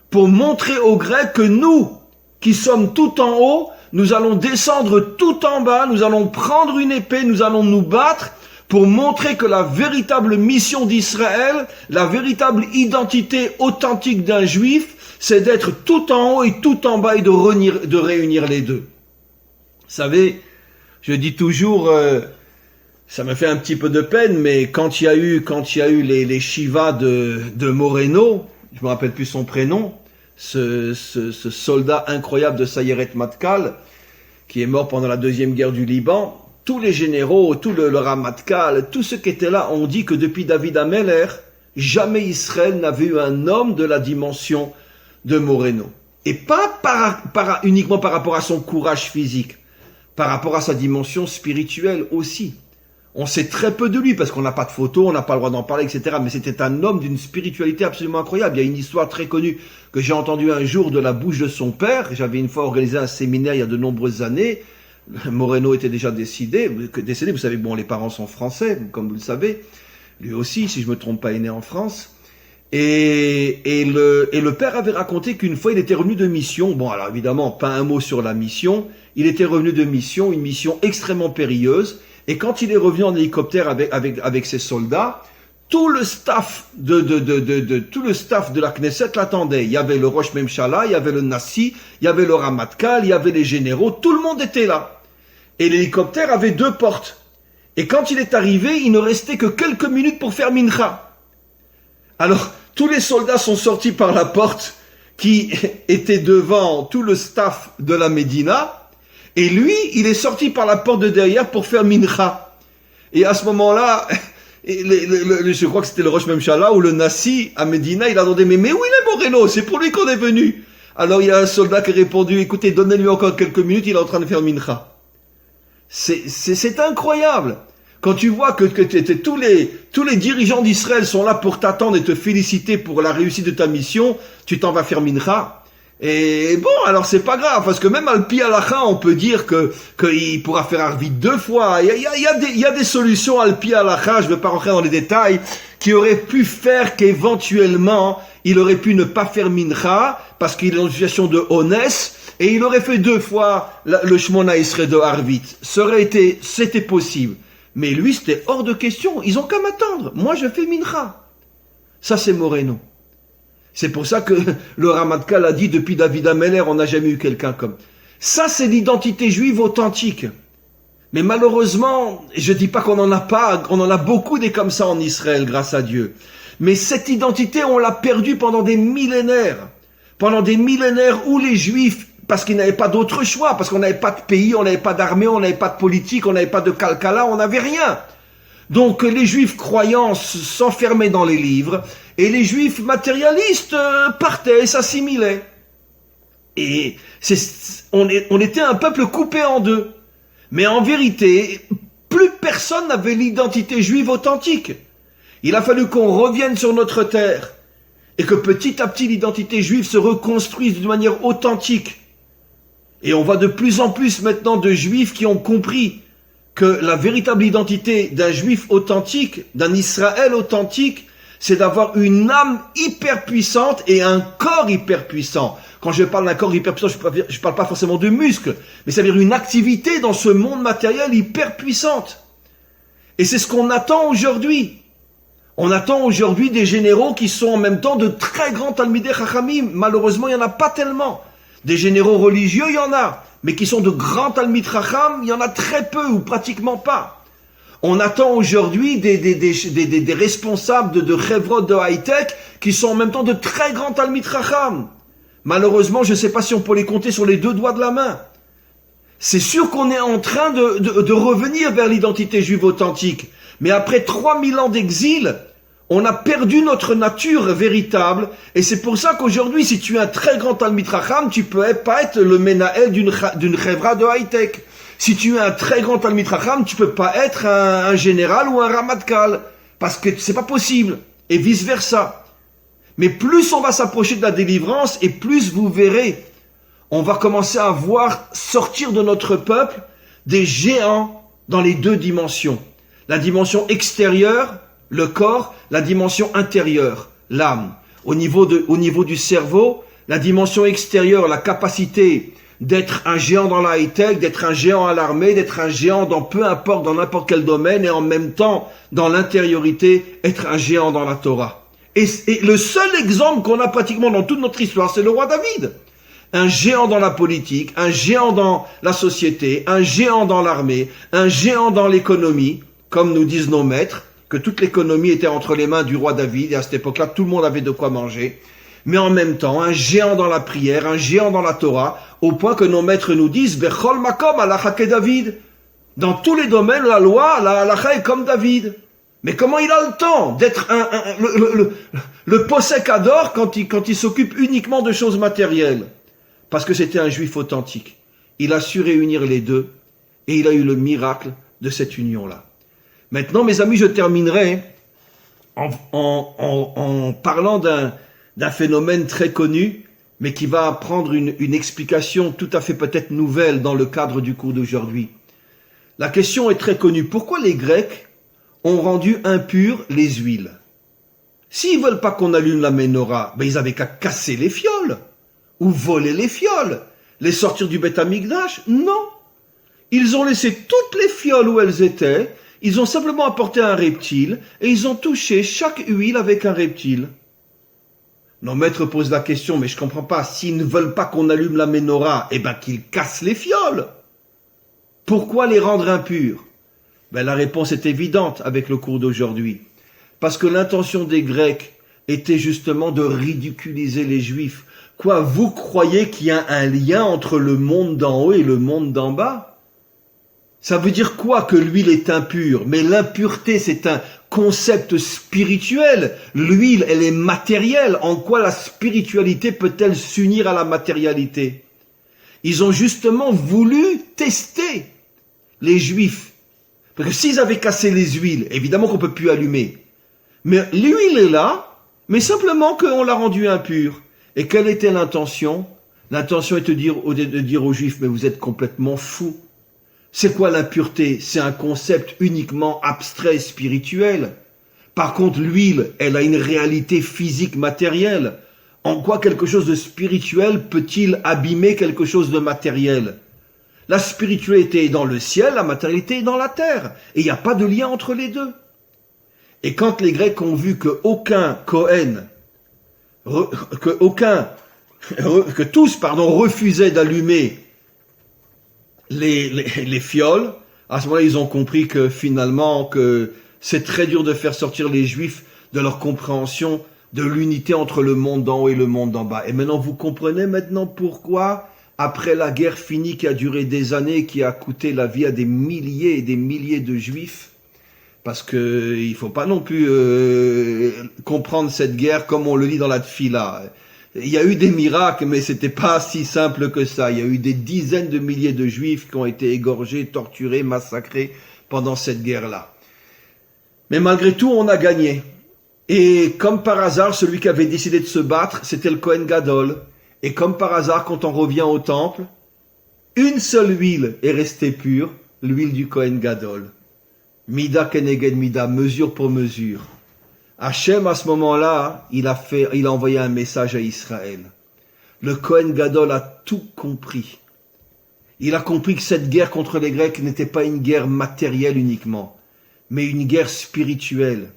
Pour montrer aux Grecs que nous, qui sommes tout en haut, nous allons descendre tout en bas, nous allons prendre une épée, nous allons nous battre pour montrer que la véritable mission d'Israël, la véritable identité authentique d'un juif, c'est d'être tout en haut et tout en bas et de réunir les deux. Vous savez, je dis toujours, ça me fait un petit peu de peine, mais quand il y a eu les Shivas de Moreno, je me rappelle plus son prénom, ce soldat incroyable de Sayeret Matkal, qui est mort pendant la deuxième guerre du Liban, tous les généraux, tout le Ramatkal, tous ceux qui étaient là ont dit que depuis David Améler, jamais Israël n'avait eu un homme de la dimension de Moreno. Et pas uniquement par rapport à son courage physique, par rapport à sa dimension spirituelle aussi. On sait très peu de lui parce qu'on n'a pas de photos, on n'a pas le droit d'en parler, etc. Mais c'était un homme d'une spiritualité absolument incroyable. Il y a une histoire très connue que j'ai entendue un jour de la bouche de son père. J'avais une fois organisé un séminaire il y a de nombreuses années. Moreno était déjà décédé. Vous savez, bon, les parents sont français, comme vous le savez. Lui aussi, si je me trompe pas, est né en France. Et le père avait raconté qu'une fois, il était revenu de mission. Bon, alors évidemment, pas un mot sur la mission. Il était revenu de mission, une mission extrêmement périlleuse. Et quand il est revenu en hélicoptère avec ses soldats, tout le staff de la Knesset l'attendait. Il y avait le Rosh Memshala, il y avait le Nassi, il y avait le Ramatkal, il y avait les généraux, tout le monde était là. Et l'hélicoptère avait 2 portes. Et quand il est arrivé, il ne restait que quelques minutes pour faire mincha. Alors, tous les soldats sont sortis par la porte qui était devant tout le staff de la Médina. Et lui, il est sorti par la porte de derrière pour faire mincha. Et à ce moment-là, je crois que c'était le Rosh Memshala ou le Nassi à Médina, il a demandé, mais où il est Moreno? C'est pour lui qu'on est venu. Alors il y a un soldat qui a répondu, écoutez, donnez-lui encore quelques minutes, il est en train de faire mincha. C'est incroyable. Quand tu vois que tous les dirigeants d'Israël sont là pour t'attendre et te féliciter pour la réussite de ta mission, tu t'en vas faire mincha. Et bon, alors c'est pas grave, parce que même Alpi Halacha, on peut dire qu'il pourra faire Arvit 2 fois. Il y a des solutions Alpi Halacha, je ne vais pas rentrer dans les détails, qui auraient pu faire qu'éventuellement, il aurait pu ne pas faire mincha, parce qu'il est dans une situation de honesse, et il aurait fait 2 fois le Shmona Esrei de Arvit. C'était possible. Mais lui, c'était hors de question. Ils ont qu'à m'attendre. Moi, je fais mincha. Ça, c'est Moreno. C'est pour ça que le Ramatkal a dit, depuis David Ameller, on n'a jamais eu quelqu'un comme. Ça, c'est l'identité juive authentique. Mais malheureusement, je dis pas qu'on en a pas, on en a beaucoup des comme ça en Israël, grâce à Dieu. Mais cette identité, on l'a perdue pendant des millénaires. Pendant des millénaires où les Juifs, parce qu'ils n'avaient pas d'autre choix, parce qu'on n'avait pas de pays, on n'avait pas d'armée, on n'avait pas de politique, on n'avait pas de calcala, on n'avait rien. Donc les Juifs croyants s'enfermaient dans les livres, et les Juifs matérialistes partaient, s'assimilaient. Et on était un peuple coupé en 2. Mais en vérité, plus personne n'avait l'identité juive authentique. Il a fallu qu'on revienne sur notre terre, et que petit à petit l'identité juive se reconstruise d'une manière authentique. Et on voit de plus en plus maintenant de Juifs qui ont compris que la véritable identité d'un Juif authentique, d'un Israël authentique, c'est d'avoir une âme hyper puissante et un corps hyper puissant. Quand je parle d'un corps hyper puissant, je parle pas forcément de muscles, mais ça veut dire une activité dans ce monde matériel hyper puissante. Et c'est ce qu'on attend aujourd'hui. On attend aujourd'hui des généraux qui sont en même temps de très grands Talmidei Chachamim. Malheureusement, il n'y en a pas tellement. Des généraux religieux, il y en a. Mais qui sont de grands Talmid Chacham, il y en a très peu ou pratiquement pas. On attend aujourd'hui des responsables de Chevrot de high-tech qui sont en même temps de très grands Talmid Chacham. Malheureusement, je ne sais pas si on peut les compter sur les 2 doigts de la main. C'est sûr qu'on est en train de revenir vers l'identité juive authentique. Mais après 3000 ans d'exil, on a perdu notre nature véritable. Et c'est pour ça qu'aujourd'hui, si tu es un très grand Talmid Chacham, tu peux pas être le Menaël d'une Chevra de high-tech. Si tu es un très grand Talmid Chacham, tu peux pas être un général ou un Ramatkal. Parce que c'est pas possible. Et vice versa. Mais plus on va s'approcher de la délivrance, et plus vous verrez, on va commencer à voir sortir de notre peuple des géants dans les 2 dimensions. La dimension extérieure, le corps, la dimension intérieure, l'âme. Au niveau du cerveau, la dimension extérieure, la capacité d'être un géant dans la high-tech, d'être un géant à l'armée, d'être un géant dans peu importe, dans n'importe quel domaine, et en même temps, dans l'intériorité, être un géant dans la Torah. Et le seul exemple qu'on a pratiquement dans toute notre histoire, c'est le roi David. Un géant dans la politique, un géant dans la société, un géant dans l'armée, un géant dans l'économie, comme nous disent nos maîtres, que toute l'économie était entre les mains du roi David, et à cette époque-là, tout le monde avait de quoi manger. Mais en même temps, un géant dans la prière, un géant dans la Torah, au point que nos maîtres nous disent, Bechol makom halacha ke David. Dans tous les domaines, la loi, la halacha est comme David. Mais comment il a le temps d'être le posek ador quand il s'occupe uniquement de choses matérielles? Parce que c'était un juif authentique. Il a su réunir les 2, et il a eu le miracle de cette union-là. Maintenant, mes amis, je terminerai en parlant d'un phénomène très connu, mais qui va prendre une explication tout à fait peut-être nouvelle dans le cadre du cours d'aujourd'hui. La question est très connue. Pourquoi les Grecs ont rendu impures les huiles? S'ils veulent pas qu'on allume la menorah, ben ils avaient qu'à casser les fioles, ou voler les fioles, les sortir du Beth Amikdash. Non. Ils ont laissé toutes les fioles où elles étaient, ils ont simplement apporté un reptile, et ils ont touché chaque huile avec un reptile. Nos maîtres posent la question, mais je comprends pas, s'ils ne veulent pas qu'on allume la menorah, eh ben qu'ils cassent les fioles. Pourquoi les rendre impures? Ben la réponse est évidente avec le cours d'aujourd'hui. Parce que l'intention des Grecs était justement de ridiculiser les Juifs. Quoi, vous croyez qu'il y a un lien entre le monde d'en haut et le monde d'en bas? Ça veut dire quoi que l'huile est impure? Mais l'impureté, c'est un concept spirituel. L'huile, elle est matérielle. En quoi la spiritualité peut-elle s'unir à la matérialité? Ils ont justement voulu tester les Juifs. Parce que s'ils avaient cassé les huiles, évidemment qu'on ne peut plus allumer. Mais l'huile est là, mais simplement qu'on l'a rendue impure. Et quelle était l'intention? L'intention est de dire aux Juifs, mais vous êtes complètement fous. C'est quoi l'impureté? C'est un concept uniquement abstrait, spirituel. Par contre, l'huile, elle a une réalité physique, matérielle. En quoi quelque chose de spirituel peut-il abîmer quelque chose de matériel? La spiritualité est dans le ciel, la matérialité est dans la terre. Et il n'y a pas de lien entre les deux. Et quand les Grecs ont vu que tous refusaient d'allumer les fioles, à ce moment-là, ils ont compris que finalement, que c'est très dur de faire sortir les Juifs de leur compréhension de l'unité entre le monde d'en haut et le monde d'en bas. Et maintenant, vous comprenez maintenant pourquoi, après la guerre finie qui a duré des années, qui a coûté la vie à des milliers et des milliers de Juifs, parce que il faut pas non plus comprendre cette guerre comme on le lit dans la Tfila. Il y a eu des miracles, mais c'était pas si simple que ça. Il y a eu des dizaines de milliers de Juifs qui ont été égorgés, torturés, massacrés pendant cette guerre-là. Mais malgré tout, on a gagné. Et comme par hasard, celui qui avait décidé de se battre, c'était le Kohen Gadol. Et comme par hasard, quand on revient au temple, une seule huile est restée pure, l'huile du Kohen Gadol. Mida keneged mida, mesure pour mesure. Hachem, à ce moment-là, il a envoyé un message à Israël. Le Kohen Gadol a tout compris. Il a compris que cette guerre contre les Grecs n'était pas une guerre matérielle uniquement, mais une guerre spirituelle.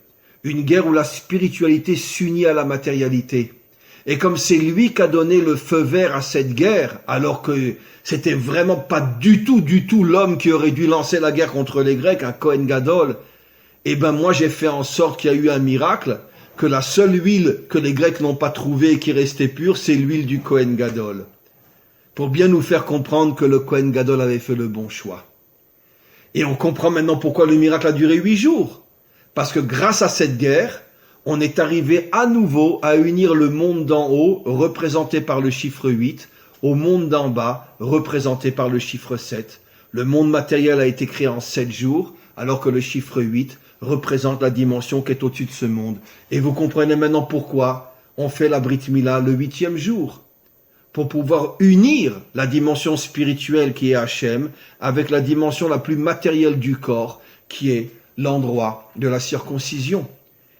Une guerre où la spiritualité s'unit à la matérialité. Et comme c'est lui qui a donné le feu vert à cette guerre, alors que c'était vraiment pas du tout l'homme qui aurait dû lancer la guerre contre les Grecs, un Kohen Gadol, eh ben moi j'ai fait en sorte qu'il y a eu un miracle, que la seule huile que les Grecs n'ont pas trouvée et qui restait pure, c'est l'huile du Kohen Gadol. Pour bien nous faire comprendre que le Kohen Gadol avait fait le bon choix. Et on comprend maintenant pourquoi le miracle a duré 8 jours. Parce que grâce à cette guerre, on est arrivé à nouveau à unir le monde d'en haut, représenté par le chiffre 8, au monde d'en bas, représenté par le chiffre 7. Le monde matériel a été créé en 7 jours, alors que le chiffre 8 représente la dimension qui est au-dessus de ce monde. Et vous comprenez maintenant pourquoi on fait la Brit Mila le 8e jour. Pour pouvoir unir la dimension spirituelle qui est Hachem avec la dimension la plus matérielle du corps, qui est l'endroit de la circoncision.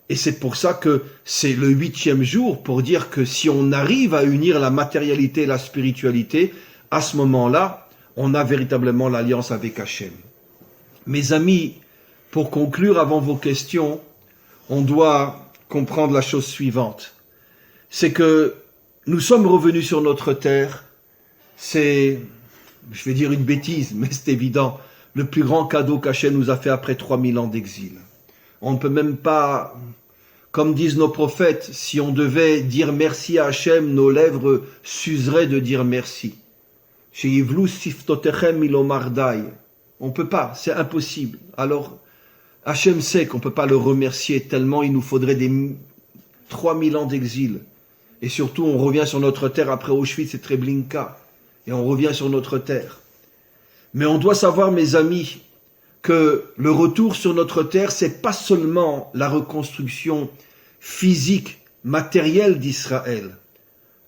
Et c'est pour ça que c'est le 8e jour, pour dire que si on arrive à unir la matérialité et la spiritualité, à ce moment-là, on a véritablement l'alliance avec Hachem. Mes amis, pour conclure avant vos questions, on doit comprendre la chose suivante. C'est que nous sommes revenus sur notre terre, c'est, je vais dire une bêtise, mais c'est évident, le plus grand cadeau qu'Hachem nous a fait après 3000 ans d'exil. On ne peut même pas, comme disent nos prophètes, si on devait dire merci à Hachem, nos lèvres s'useraient de dire merci. Chez Yivlou siftotechem milomardai. On ne peut pas, c'est impossible. Alors, Hachem sait qu'on ne peut pas le remercier tellement il nous faudrait des 3000 ans d'exil. Et surtout, on revient sur notre terre après Auschwitz et Treblinka. Et on revient sur notre terre. Mais on doit savoir, mes amis, que le retour sur notre terre, c'est pas seulement la reconstruction physique, matérielle d'Israël,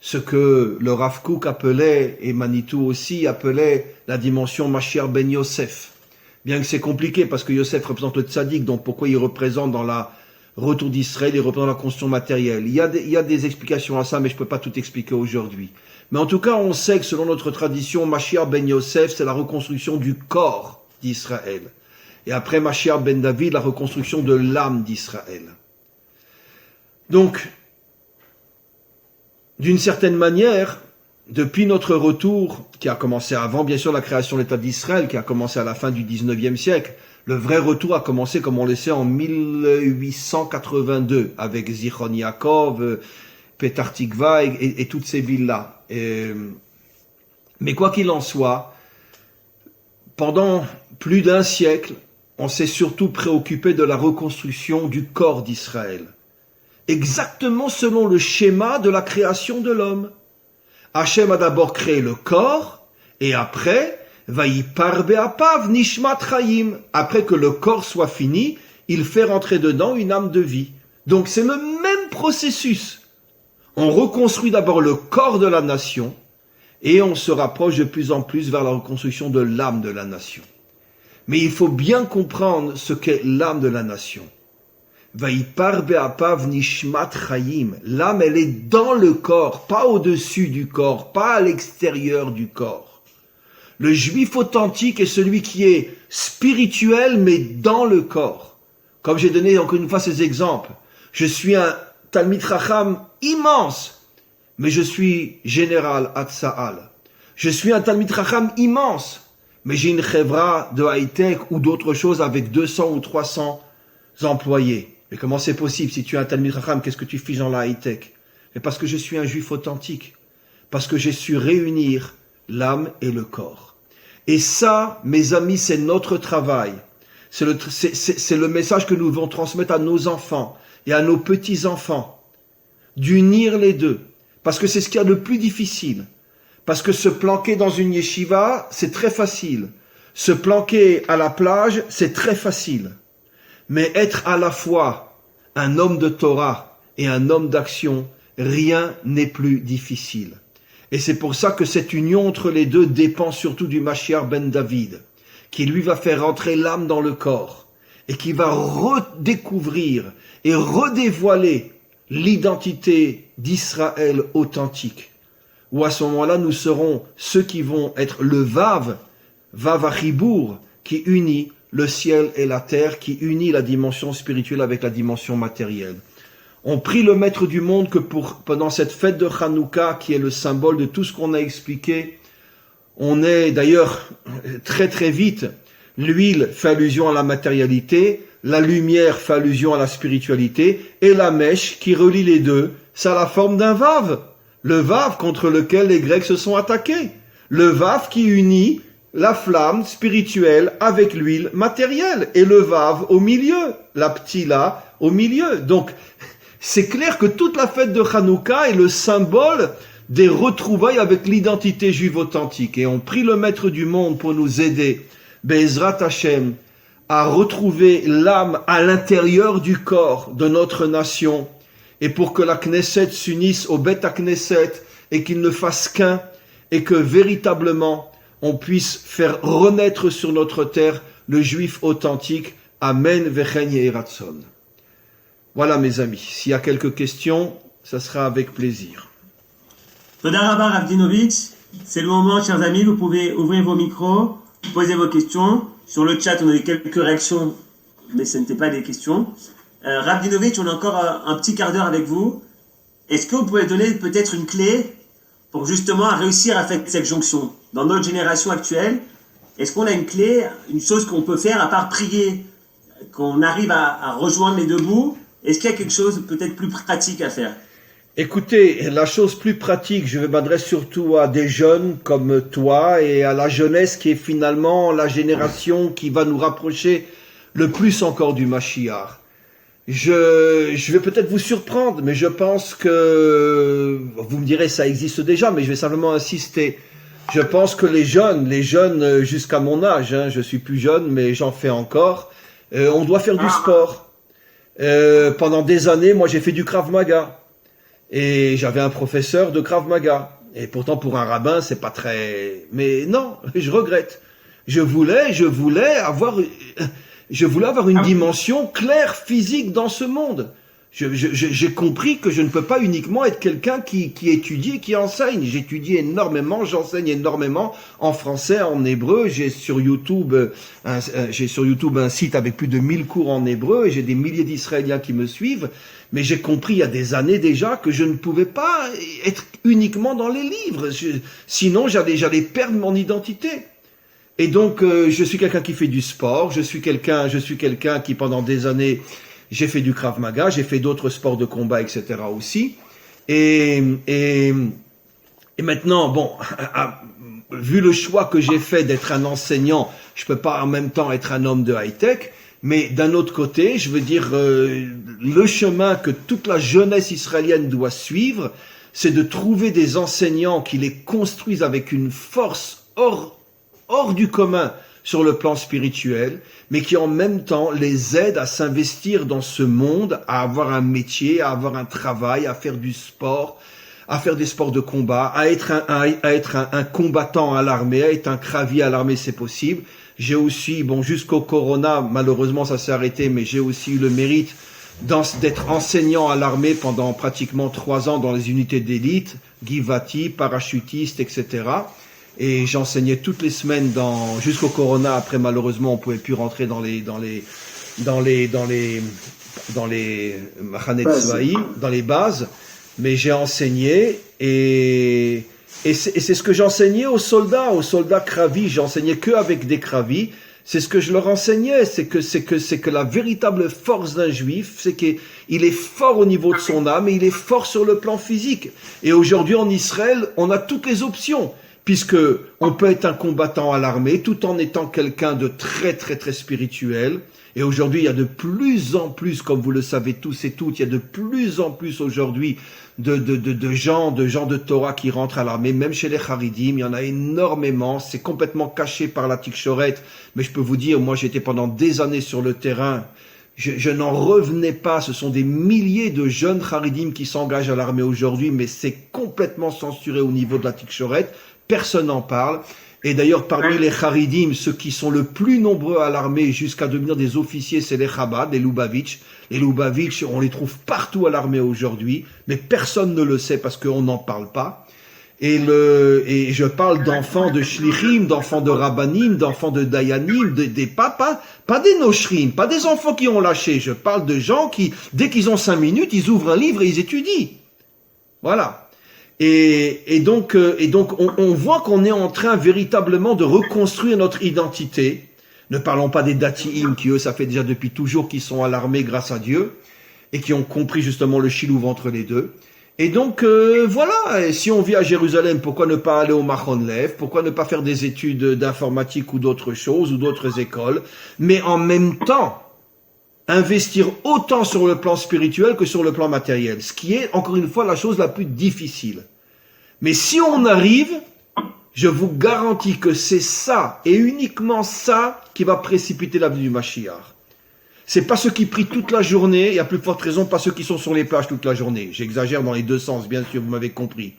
ce que le Rav Kook appelait, et Manitou aussi appelait, la dimension Mashiach ben Yosef. Bien que c'est compliqué, parce que Yosef représente le tzaddik, donc pourquoi il représente dans la retour d'Israël, il représente la construction matérielle. Il y a des explications à ça, mais je ne peux pas tout expliquer aujourd'hui. Mais en tout cas, on sait que selon notre tradition, Mashiach ben Yosef, c'est la reconstruction du corps d'Israël. Et après Mashiach ben David, la reconstruction de l'âme d'Israël. Donc, d'une certaine manière, depuis notre retour, qui a commencé avant bien sûr la création de l'État d'Israël, qui a commencé à la fin du 19e siècle, le vrai retour a commencé, comme on le sait, en 1882, avec Zichron Yaakov, Petar Tikva et toutes ces villes-là. Mais quoi qu'il en soit, pendant plus d'un siècle, on s'est surtout préoccupé de la reconstruction du corps d'Israël. Exactement selon le schéma de la création de l'homme. Hachem a d'abord créé le corps, et après, Vayipar be'apav nishmat chayim. Après que le corps soit fini, il fait rentrer dedans une âme de vie. Donc c'est le même processus. On reconstruit d'abord le corps de la nation, et on se rapproche de plus en plus vers la reconstruction de l'âme de la nation. Mais il faut bien comprendre ce qu'est l'âme de la nation. Vayipar be'apav nishmat chayim. L'âme, elle est dans le corps, pas au-dessus du corps, pas à l'extérieur du corps. Le juif authentique est celui qui est spirituel, mais dans le corps. Comme j'ai donné encore une fois ces exemples. Je suis un Talmid Chacham immense, mais je suis général Hatza'al. Je suis un Talmid Chacham immense, mais j'ai une chevra de high-tech ou d'autres choses avec 200 ou 300 employés. Mais comment c'est possible? Si tu es un Talmid Chacham, qu'est-ce que tu fiches dans la high-tech? Mais parce que je suis un juif authentique. Parce que j'ai su réunir l'âme et le corps. Et ça, mes amis, c'est notre travail. C'est le message que nous devons transmettre à nos enfants et à nos petits-enfants. D'unir les deux. Parce que c'est ce qu'il y a de plus difficile. Parce que se planquer dans une yeshiva, c'est très facile. Se planquer à la plage, c'est très facile. Mais être à la fois un homme de Torah et un homme d'action, rien n'est plus difficile. Et c'est pour ça que cette union entre les deux dépend surtout du Mashiach ben David, qui lui va faire entrer l'âme dans le corps, et qui va redécouvrir et redévoiler l'identité d'Israël authentique. Où à ce moment-là, nous serons ceux qui vont être le Vav Achibour, qui unit le ciel et la terre, qui unit la dimension spirituelle avec la dimension matérielle. On prie le Maître du monde que pendant cette fête de Hanouka, qui est le symbole de tout ce qu'on a expliqué, on est d'ailleurs très très vite, l'huile fait allusion à la matérialité, la lumière fait allusion à la spiritualité, et la mèche qui relie les deux, ça a la forme d'un Vav. Le Vav contre lequel les Grecs se sont attaqués. Le Vav qui unit la flamme spirituelle avec l'huile matérielle. Et le Vav au milieu. La Ptila au milieu. Donc, c'est clair que toute la fête de Hanouka est le symbole des retrouvailles avec l'identité juive authentique. Et on prie le Maître du monde pour nous aider, Be'ezrat Hashem, à retrouver l'âme à l'intérieur du corps de notre nation. Et pour que la Knesset s'unisse au Beth Knesset et qu'il ne fasse qu'un, et que véritablement on puisse faire renaître sur notre terre le juif authentique. Amen vechen yehi ratzon. Voilà mes amis, s'il y a quelques questions, ça sera avec plaisir. Toda Rabba Rav Dinovitch, c'est le moment chers amis, vous pouvez ouvrir vos micros, poser vos questions. Sur le chat on a eu quelques réactions, mais ce n'étaient pas des questions. Rav Dinovitch, on a encore un petit quart d'heure avec vous. Est-ce que vous pouvez donner peut-être une clé pour justement réussir à faire cette jonction? Dans notre génération actuelle, est-ce qu'on a une clé, une chose qu'on peut faire à part prier, qu'on arrive à rejoindre les deux bouts? Est-ce qu'il y a quelque chose peut-être plus pratique à faire? Écoutez, la chose plus pratique, je m'adresse surtout à des jeunes comme toi et à la jeunesse qui est finalement la génération qui va nous rapprocher le plus encore du Mashiach. Je vais peut-être vous surprendre, mais je pense que, vous me direz ça existe déjà, mais je vais simplement insister. Je pense que les jeunes jusqu'à mon âge, hein, je suis plus jeune, mais j'en fais encore, on doit faire du sport. Pendant des années, moi j'ai fait du Krav Maga. Et j'avais un professeur de Krav Maga. Et pourtant, pour un rabbin, c'est pas très... Mais non, je regrette. Je voulais avoir une dimension claire, physique dans ce monde. J'ai compris que je ne peux pas uniquement être quelqu'un qui étudie et qui enseigne. J'étudie énormément, j'enseigne énormément en français, en hébreu. J'ai sur YouTube un site avec plus de 1000 cours en hébreu et j'ai des milliers d'Israéliens qui me suivent. Mais j'ai compris il y a des années déjà que je ne pouvais pas être uniquement dans les livres. Sinon, j'allais perdre mon identité. Et donc, je suis quelqu'un qui fait du sport. Je suis quelqu'un qui pendant des années, j'ai fait du Krav Maga, j'ai fait d'autres sports de combat, etc. aussi. Et maintenant, bon, vu le choix que j'ai fait d'être un enseignant, je peux pas en même temps être un homme de high-tech. Mais d'un autre côté, je veux dire, le chemin que toute la jeunesse israélienne doit suivre, c'est de trouver des enseignants qui les construisent avec une force hors du commun sur le plan spirituel, mais qui en même temps les aident à s'investir dans ce monde, à avoir un métier, à avoir un travail, à faire du sport, à faire des sports de combat, à être un combattant à l'armée, à être un kravi à l'armée, c'est possible. J'ai aussi, bon, jusqu'au Corona, malheureusement ça s'est arrêté, mais j'ai aussi eu le mérite d'être enseignant à l'armée pendant pratiquement 3 ans dans les unités d'élite, Givati, parachutiste, etc. Et j'enseignais toutes les semaines jusqu'au Corona. Après, malheureusement, on pouvait plus rentrer dans les Machanet Tzvaï, dans les bases. Mais j'ai enseigné et c'est ce que j'enseignais aux soldats kravis. J'enseignais que avec des kravis. C'est ce que je leur enseignais. C'est que la véritable force d'un juif, c'est qu'il est fort au niveau de son âme et il est fort sur le plan physique. Et aujourd'hui, en Israël, on a toutes les options. Puisque on peut être un combattant à l'armée tout en étant quelqu'un de très très très spirituel. Et aujourd'hui, il y a de plus en plus, comme vous le savez tous et toutes, il y a de plus en plus aujourd'hui de gens de Torah qui rentrent à l'armée, même chez les Haridim, il y en a énormément. C'est complètement caché par la Tikchoret, mais je peux vous dire, moi j'étais pendant des années sur le terrain. Je n'en revenais pas. Ce sont des milliers de jeunes Haridim qui s'engagent à l'armée aujourd'hui, mais c'est complètement censuré au niveau de la Tikchoret. Personne n'en parle. Et d'ailleurs, parmi les Haridim, ceux qui sont le plus nombreux à l'armée jusqu'à devenir des officiers, c'est les Chabad, les Lubavitch. Les Lubavitch, on les trouve partout à l'armée aujourd'hui, mais personne ne le sait parce qu'on n'en parle pas. Et je parle d'enfants de Shlichim, d'enfants de Rabbanim, d'enfants de Dayanim, des papas, pas des Noshrim, pas des enfants qui ont lâché. Je parle de gens qui, dès qu'ils ont 5 minutes, ils ouvrent un livre et ils étudient. Voilà. Et donc on voit qu'on est en train véritablement de reconstruire notre identité. Ne parlons pas des Dati'im qui eux, ça fait déjà depuis toujours qu'ils sont à l'armée grâce à Dieu et qui ont compris justement le chilouv entre les deux. Et donc voilà, et si on vit à Jérusalem, pourquoi ne pas aller au Machon Lev? Pourquoi ne pas faire des études d'informatique ou d'autres choses ou d'autres écoles? Mais en même temps, investir autant sur le plan spirituel que sur le plan matériel, ce qui est, encore une fois, la chose la plus difficile. Mais si on arrive, je vous garantis que c'est ça, et uniquement ça, qui va précipiter la venue du Mashiach. C'est pas ceux qui prient toute la journée, et à plus forte raison, pas ceux qui sont sur les plages toute la journée. J'exagère dans les deux sens, bien sûr, vous m'avez compris.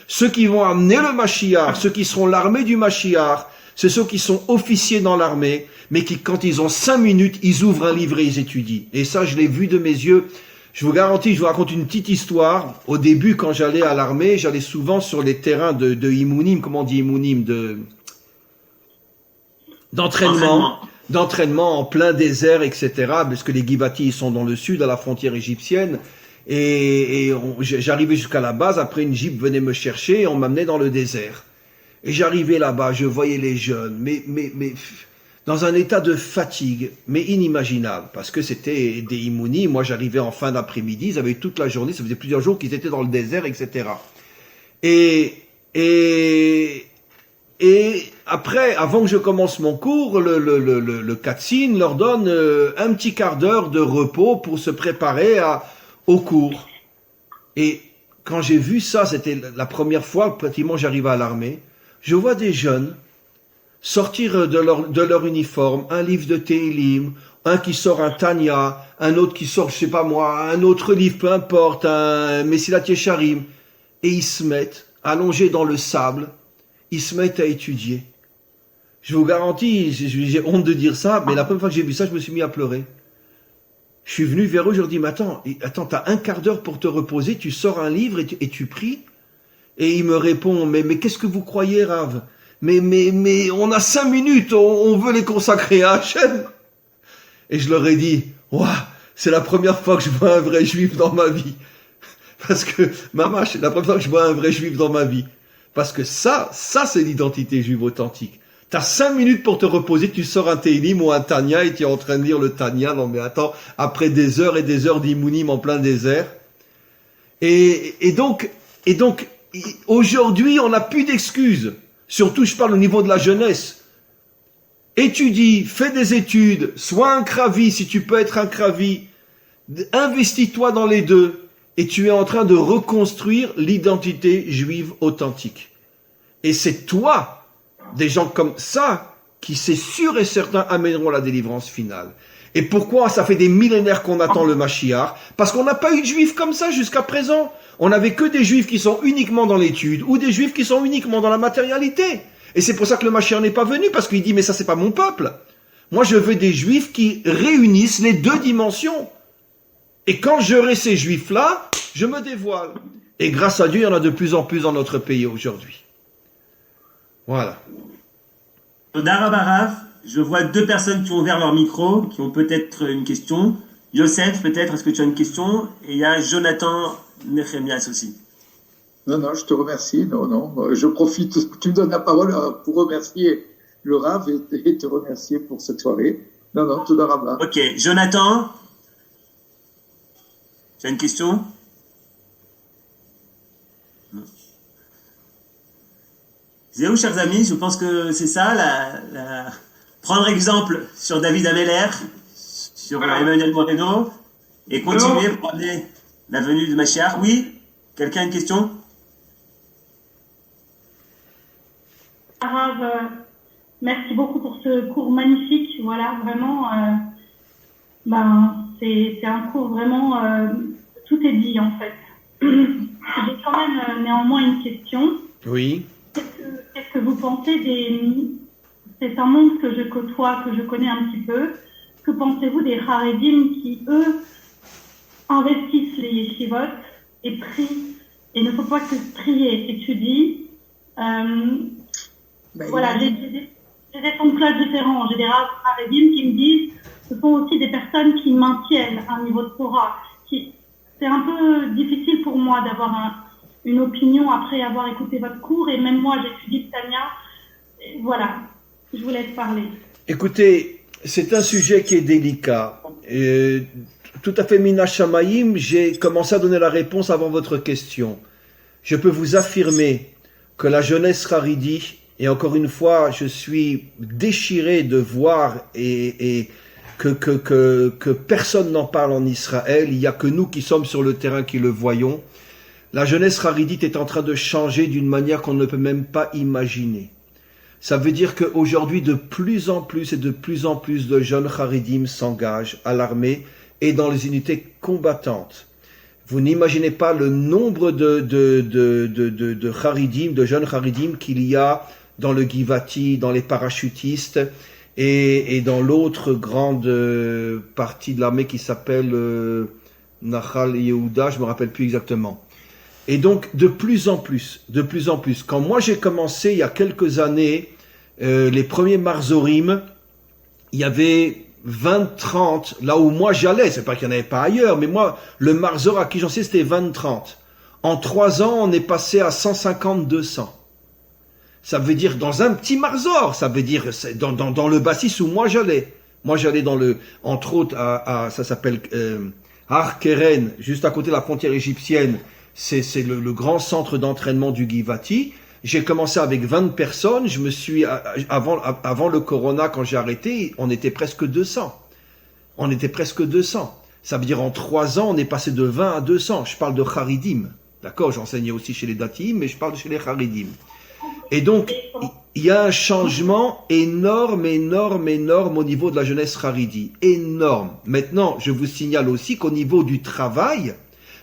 Ceux qui vont amener le Mashiach, ceux qui seront l'armée du Mashiach, c'est ceux qui sont officiers dans l'armée, mais qui, quand ils ont 5 minutes, ils ouvrent un livre et ils étudient. Et ça, je l'ai vu de mes yeux. Je vous garantis, je vous raconte une petite histoire. Au début, quand j'allais à l'armée, j'allais souvent sur les terrains de Imounim, comment on dit Imounim, d'entraînement en plein désert, etc. Parce que les Givati, ils sont dans le sud, à la frontière égyptienne. J'arrivais jusqu'à la base, après une jeep venait me chercher et on m'amenait dans le désert. Et j'arrivais là-bas, je voyais les jeunes, mais dans un état de fatigue, mais inimaginable, parce que c'était des Imounis. Moi, j'arrivais en fin d'après-midi, ils avaient toute la journée, ça faisait plusieurs jours qu'ils étaient dans le désert, etc. Et après, avant que je commence mon cours, le Katzin leur donne un petit quart d'heure de repos pour se préparer au cours. Et quand j'ai vu ça, c'était la première fois, pratiquement, j'arrivais à l'armée. je vois des jeunes sortir de leur uniforme, un livre de Tehillim, un qui sort un Tanya, un autre qui sort, je sais pas moi, un autre livre, peu importe, un Messilat Yesharim, et ils se mettent, allongés dans le sable, ils se mettent à étudier. Je vous garantis, j'ai honte de dire ça, mais la première fois que j'ai vu ça, je me suis mis à pleurer. Je suis venu vers eux, je leur dis, mais attends, t'as un quart d'heure pour te reposer, tu sors un livre et tu pries. Et il me répond, mais qu'est-ce que vous croyez, Rav? Mais on a 5 minutes, on veut les consacrer à Hachem. Et je leur ai dit, waouh, c'est la première fois que je vois un vrai juif dans ma vie. Parce que, maman, c'est la première fois que je vois un vrai juif dans ma vie. Parce que ça c'est l'identité juive authentique. T'as 5 minutes pour te reposer, tu sors un Tehillim ou un Tanya et tu es en train de lire le Tanya. Non mais attends, après des heures et des heures d'Imounim en plein désert. Et donc, aujourd'hui, on n'a plus d'excuses. Surtout, je parle au niveau de la jeunesse. Étudie, fais des études, sois un kravi si tu peux être un kravi. Investis-toi dans les deux. Et tu es en train de reconstruire l'identité juive authentique. Et c'est toi, des gens comme ça, qui c'est sûr et certain amèneront la délivrance finale. Et pourquoi ça fait des millénaires qu'on attend le Mashiach? Parce qu'on n'a pas eu de juifs comme ça jusqu'à présent. On n'avait que des juifs qui sont uniquement dans l'étude ou des juifs qui sont uniquement dans la matérialité. Et c'est pour ça que le Mashiach n'est pas venu, parce qu'il dit, mais ça c'est pas mon peuple. Moi je veux des juifs qui réunissent les deux dimensions. Et quand j'aurai ces juifs-là, je me dévoile. Et grâce à Dieu, il y en a de plus en plus dans notre pays aujourd'hui. Voilà. Darabarav, je vois 2 personnes qui ont ouvert leur micro, qui ont peut-être une question. Yosef, peut-être, est-ce que tu as une question? Et il y a Jonathan Nechemias aussi. Non, je te remercie. Non, je profite, tu me donnes la parole pour remercier le Rav et te remercier pour cette soirée. Non, tout d'arabah. Ok, Jonathan, tu as une question? Non. Zéou, chers amis, je pense que c'est ça, prendre exemple sur David Ameller, sur Emmanuel Moreno, et continuer pour amener la venue de Mashiach. Oui? Quelqu'un a une question? Rav, merci beaucoup pour ce cours magnifique. Voilà, vraiment, c'est un cours vraiment, tout est dit en fait. J'ai quand même néanmoins une question. Oui. Qu'est-ce que vous pensez c'est un monde que je côtoie, que je connais un petit peu. Que pensez-vous des Haredim qui, eux, investissent les yeshivot et prient, et ne faut pas que prier, étudie. Voilà, j'ai des sons de cloche différents. J'ai des Haredim qui me disent que ce sont aussi des personnes qui maintiennent un niveau de Torah. C'est un peu difficile pour moi d'avoir une opinion après avoir écouté votre cours, et même moi j'étudie Tania. Voilà, je vous laisse parler. Écoutez, c'est un sujet qui est délicat. Tout à fait mina shamayim, j'ai commencé à donner la réponse avant votre question. Je peux vous affirmer que la jeunesse haridi, et encore une fois, je suis déchiré de voir et que personne n'en parle en Israël. Il n'y a que nous qui sommes sur le terrain qui le voyons. La jeunesse haridite est en train de changer d'une manière qu'on ne peut même pas imaginer. Ça veut dire qu'aujourd'hui, de plus en plus et de plus en plus de jeunes haridim s'engagent à l'armée et dans les unités combattantes. Vous n'imaginez pas le nombre de haridim, de jeunes haridim qu'il y a dans le Givati, dans les parachutistes et dans l'autre grande partie de l'armée qui s'appelle Nahal Yehuda, je me rappelle plus exactement. Et donc, de plus en plus. Quand moi j'ai commencé, il y a quelques années, les premiers Marzorim, il y avait 20-30, là où moi j'allais, c'est pas qu'il n'y en avait pas ailleurs, mais moi, le Marzor à qui j'en sais, c'était 20-30. En 3 ans, on est passé à 150-200. Ça veut dire dans un petit Marzor, ça veut dire dans le Bassis où moi j'allais. Moi j'allais entre autres, ça s'appelle Har Keren, juste à côté de la frontière égyptienne. C'est le grand centre d'entraînement du Givati. J'ai commencé avec 20 personnes. Je me suis avant le Corona, quand j'ai arrêté, on était presque 200. Ça veut dire en 3 ans, on est passé de 20 à 200. Je parle de Haridim. D'accord, j'enseignais aussi chez les Datim, mais je parle chez les Haridim. Et donc, il y a un changement énorme au niveau de la jeunesse Haridi. Énorme. Maintenant, je vous signale aussi qu'au niveau du travail,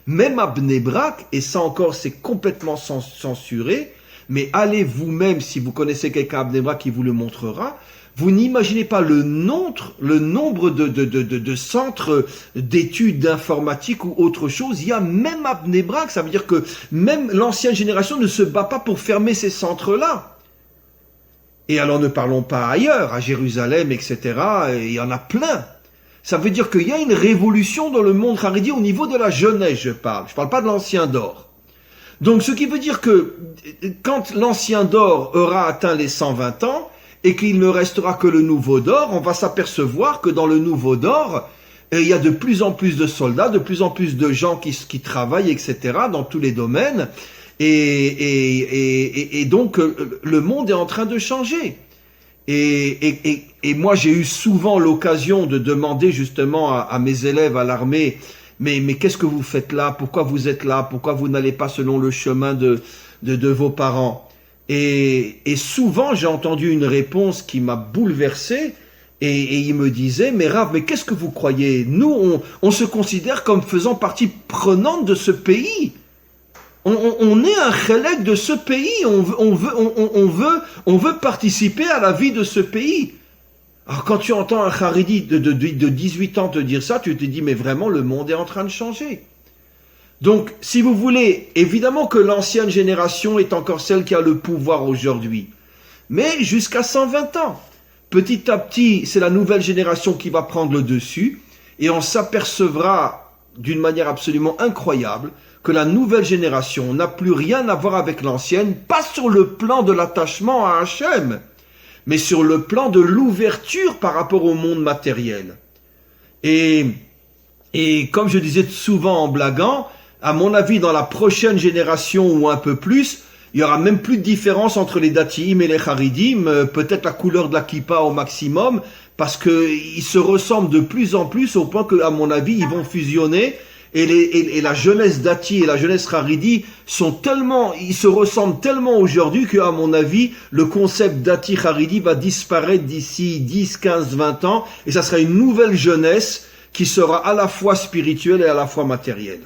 même à Bnei Brak, et ça encore c'est complètement censuré, mais allez vous-même, si vous connaissez quelqu'un à Bnei Brak qui vous le montrera, vous n'imaginez pas le nombre de centres d'études d'informatique ou autre chose. Il y a même à Bnei Brak, ça veut dire que même l'ancienne génération ne se bat pas pour fermer ces centres-là. Et alors ne parlons pas ailleurs, à Jérusalem, etc. Il y en a plein. Ça veut dire qu'il y a une révolution dans le monde haredi au niveau de la jeunesse, je parle. Je parle pas de l'ancien d'or. Donc, ce qui veut dire que quand l'ancien d'or aura atteint les 120 ans et qu'il ne restera que le nouveau d'or, on va s'apercevoir que dans le nouveau d'or, il y a de plus en plus de soldats, de plus en plus de gens qui travaillent, etc., dans tous les domaines. Et donc, le monde est en train de changer. Et moi, j'ai eu souvent l'occasion de demander justement à mes élèves à l'armée, mais qu'est-ce que vous faites là? Pourquoi vous êtes là? Pourquoi vous n'allez pas selon le chemin de vos parents? Et souvent, j'ai entendu une réponse qui m'a bouleversé, et il me disait, mais Rav, mais qu'est-ce que vous croyez? Nous, on se considère comme faisant partie prenante de ce pays. On est un chelek de ce pays, on veut participer à la vie de ce pays. Alors quand tu entends un Haredi de 18 ans te dire ça, tu te dis mais vraiment le monde est en train de changer. Donc si vous voulez, évidemment que l'ancienne génération est encore celle qui a le pouvoir aujourd'hui, mais jusqu'à 120 ans. Petit à petit, c'est la nouvelle génération qui va prendre le dessus et on s'apercevra d'une manière absolument incroyable que la nouvelle génération n'a plus rien à voir avec l'ancienne, pas sur le plan de l'attachement à Hachem, mais sur le plan de l'ouverture par rapport au monde matériel. Et comme je disais souvent en blaguant, à mon avis, dans la prochaine génération ou un peu plus, il y aura même plus de différence entre les Datiim et les Haridim, peut-être la couleur de la kippa au maximum, parce qu'ils se ressemblent de plus en plus au point que, à mon avis, ils vont fusionner. Et la jeunesse Dati et la jeunesse Haridi ils se ressemblent tellement aujourd'hui qu'à mon avis, le concept Dati Haridi va disparaître d'ici 10, 15, 20 ans et ça sera une nouvelle jeunesse qui sera à la fois spirituelle et à la fois matérielle.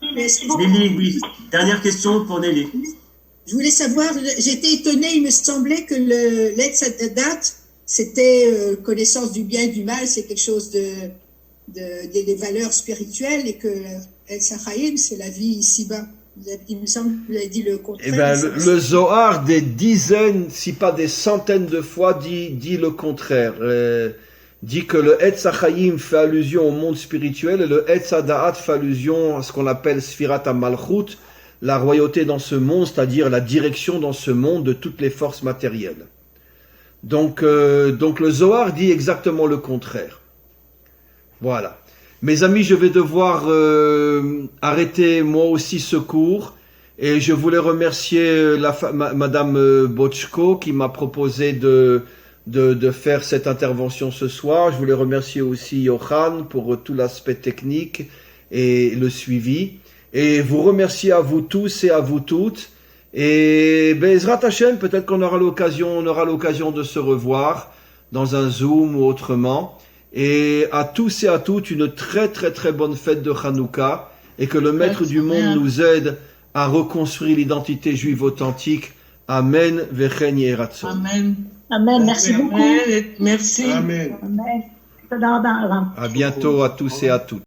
Nelly, oui. Dernière question pour Nelly. Je voulais savoir, j'étais étonnée, il me semblait que l'Etzadat, c'était connaissance du bien et du mal, c'est quelque chose des valeurs spirituelles, et que Etz Hachaim, c'est la vie ici-bas. Il me semble que vous avez dit le contraire. Eh ben, le Zohar, des dizaines, si pas des centaines de fois, dit le contraire. Dit que le Etz Hachaim fait allusion au monde spirituel et le Etz Hadaat fait allusion à ce qu'on appelle Sfirat HaMalchut, la royauté dans ce monde, c'est-à-dire la direction dans ce monde de toutes les forces matérielles. Donc le Zohar dit exactement le contraire. Voilà. Mes amis, je vais devoir arrêter moi aussi ce cours et je voulais remercier Madame Bochko qui m'a proposé de faire cette intervention ce soir. Je voulais remercier aussi Yohan pour tout l'aspect technique et le suivi. Et vous remercier à vous tous et à vous toutes. Et Bezrat Hashem, peut-être qu'on aura l'occasion de se revoir dans un Zoom ou autrement. Et à tous et à toutes, une très très très bonne fête de Hanouka. Et que le Maître du monde nous aide à reconstruire l'identité juive authentique. Amen. Vechen Yeratzon. Amen. Amen. Merci beaucoup. Merci. Amen. Amen. À bientôt à tous et à toutes.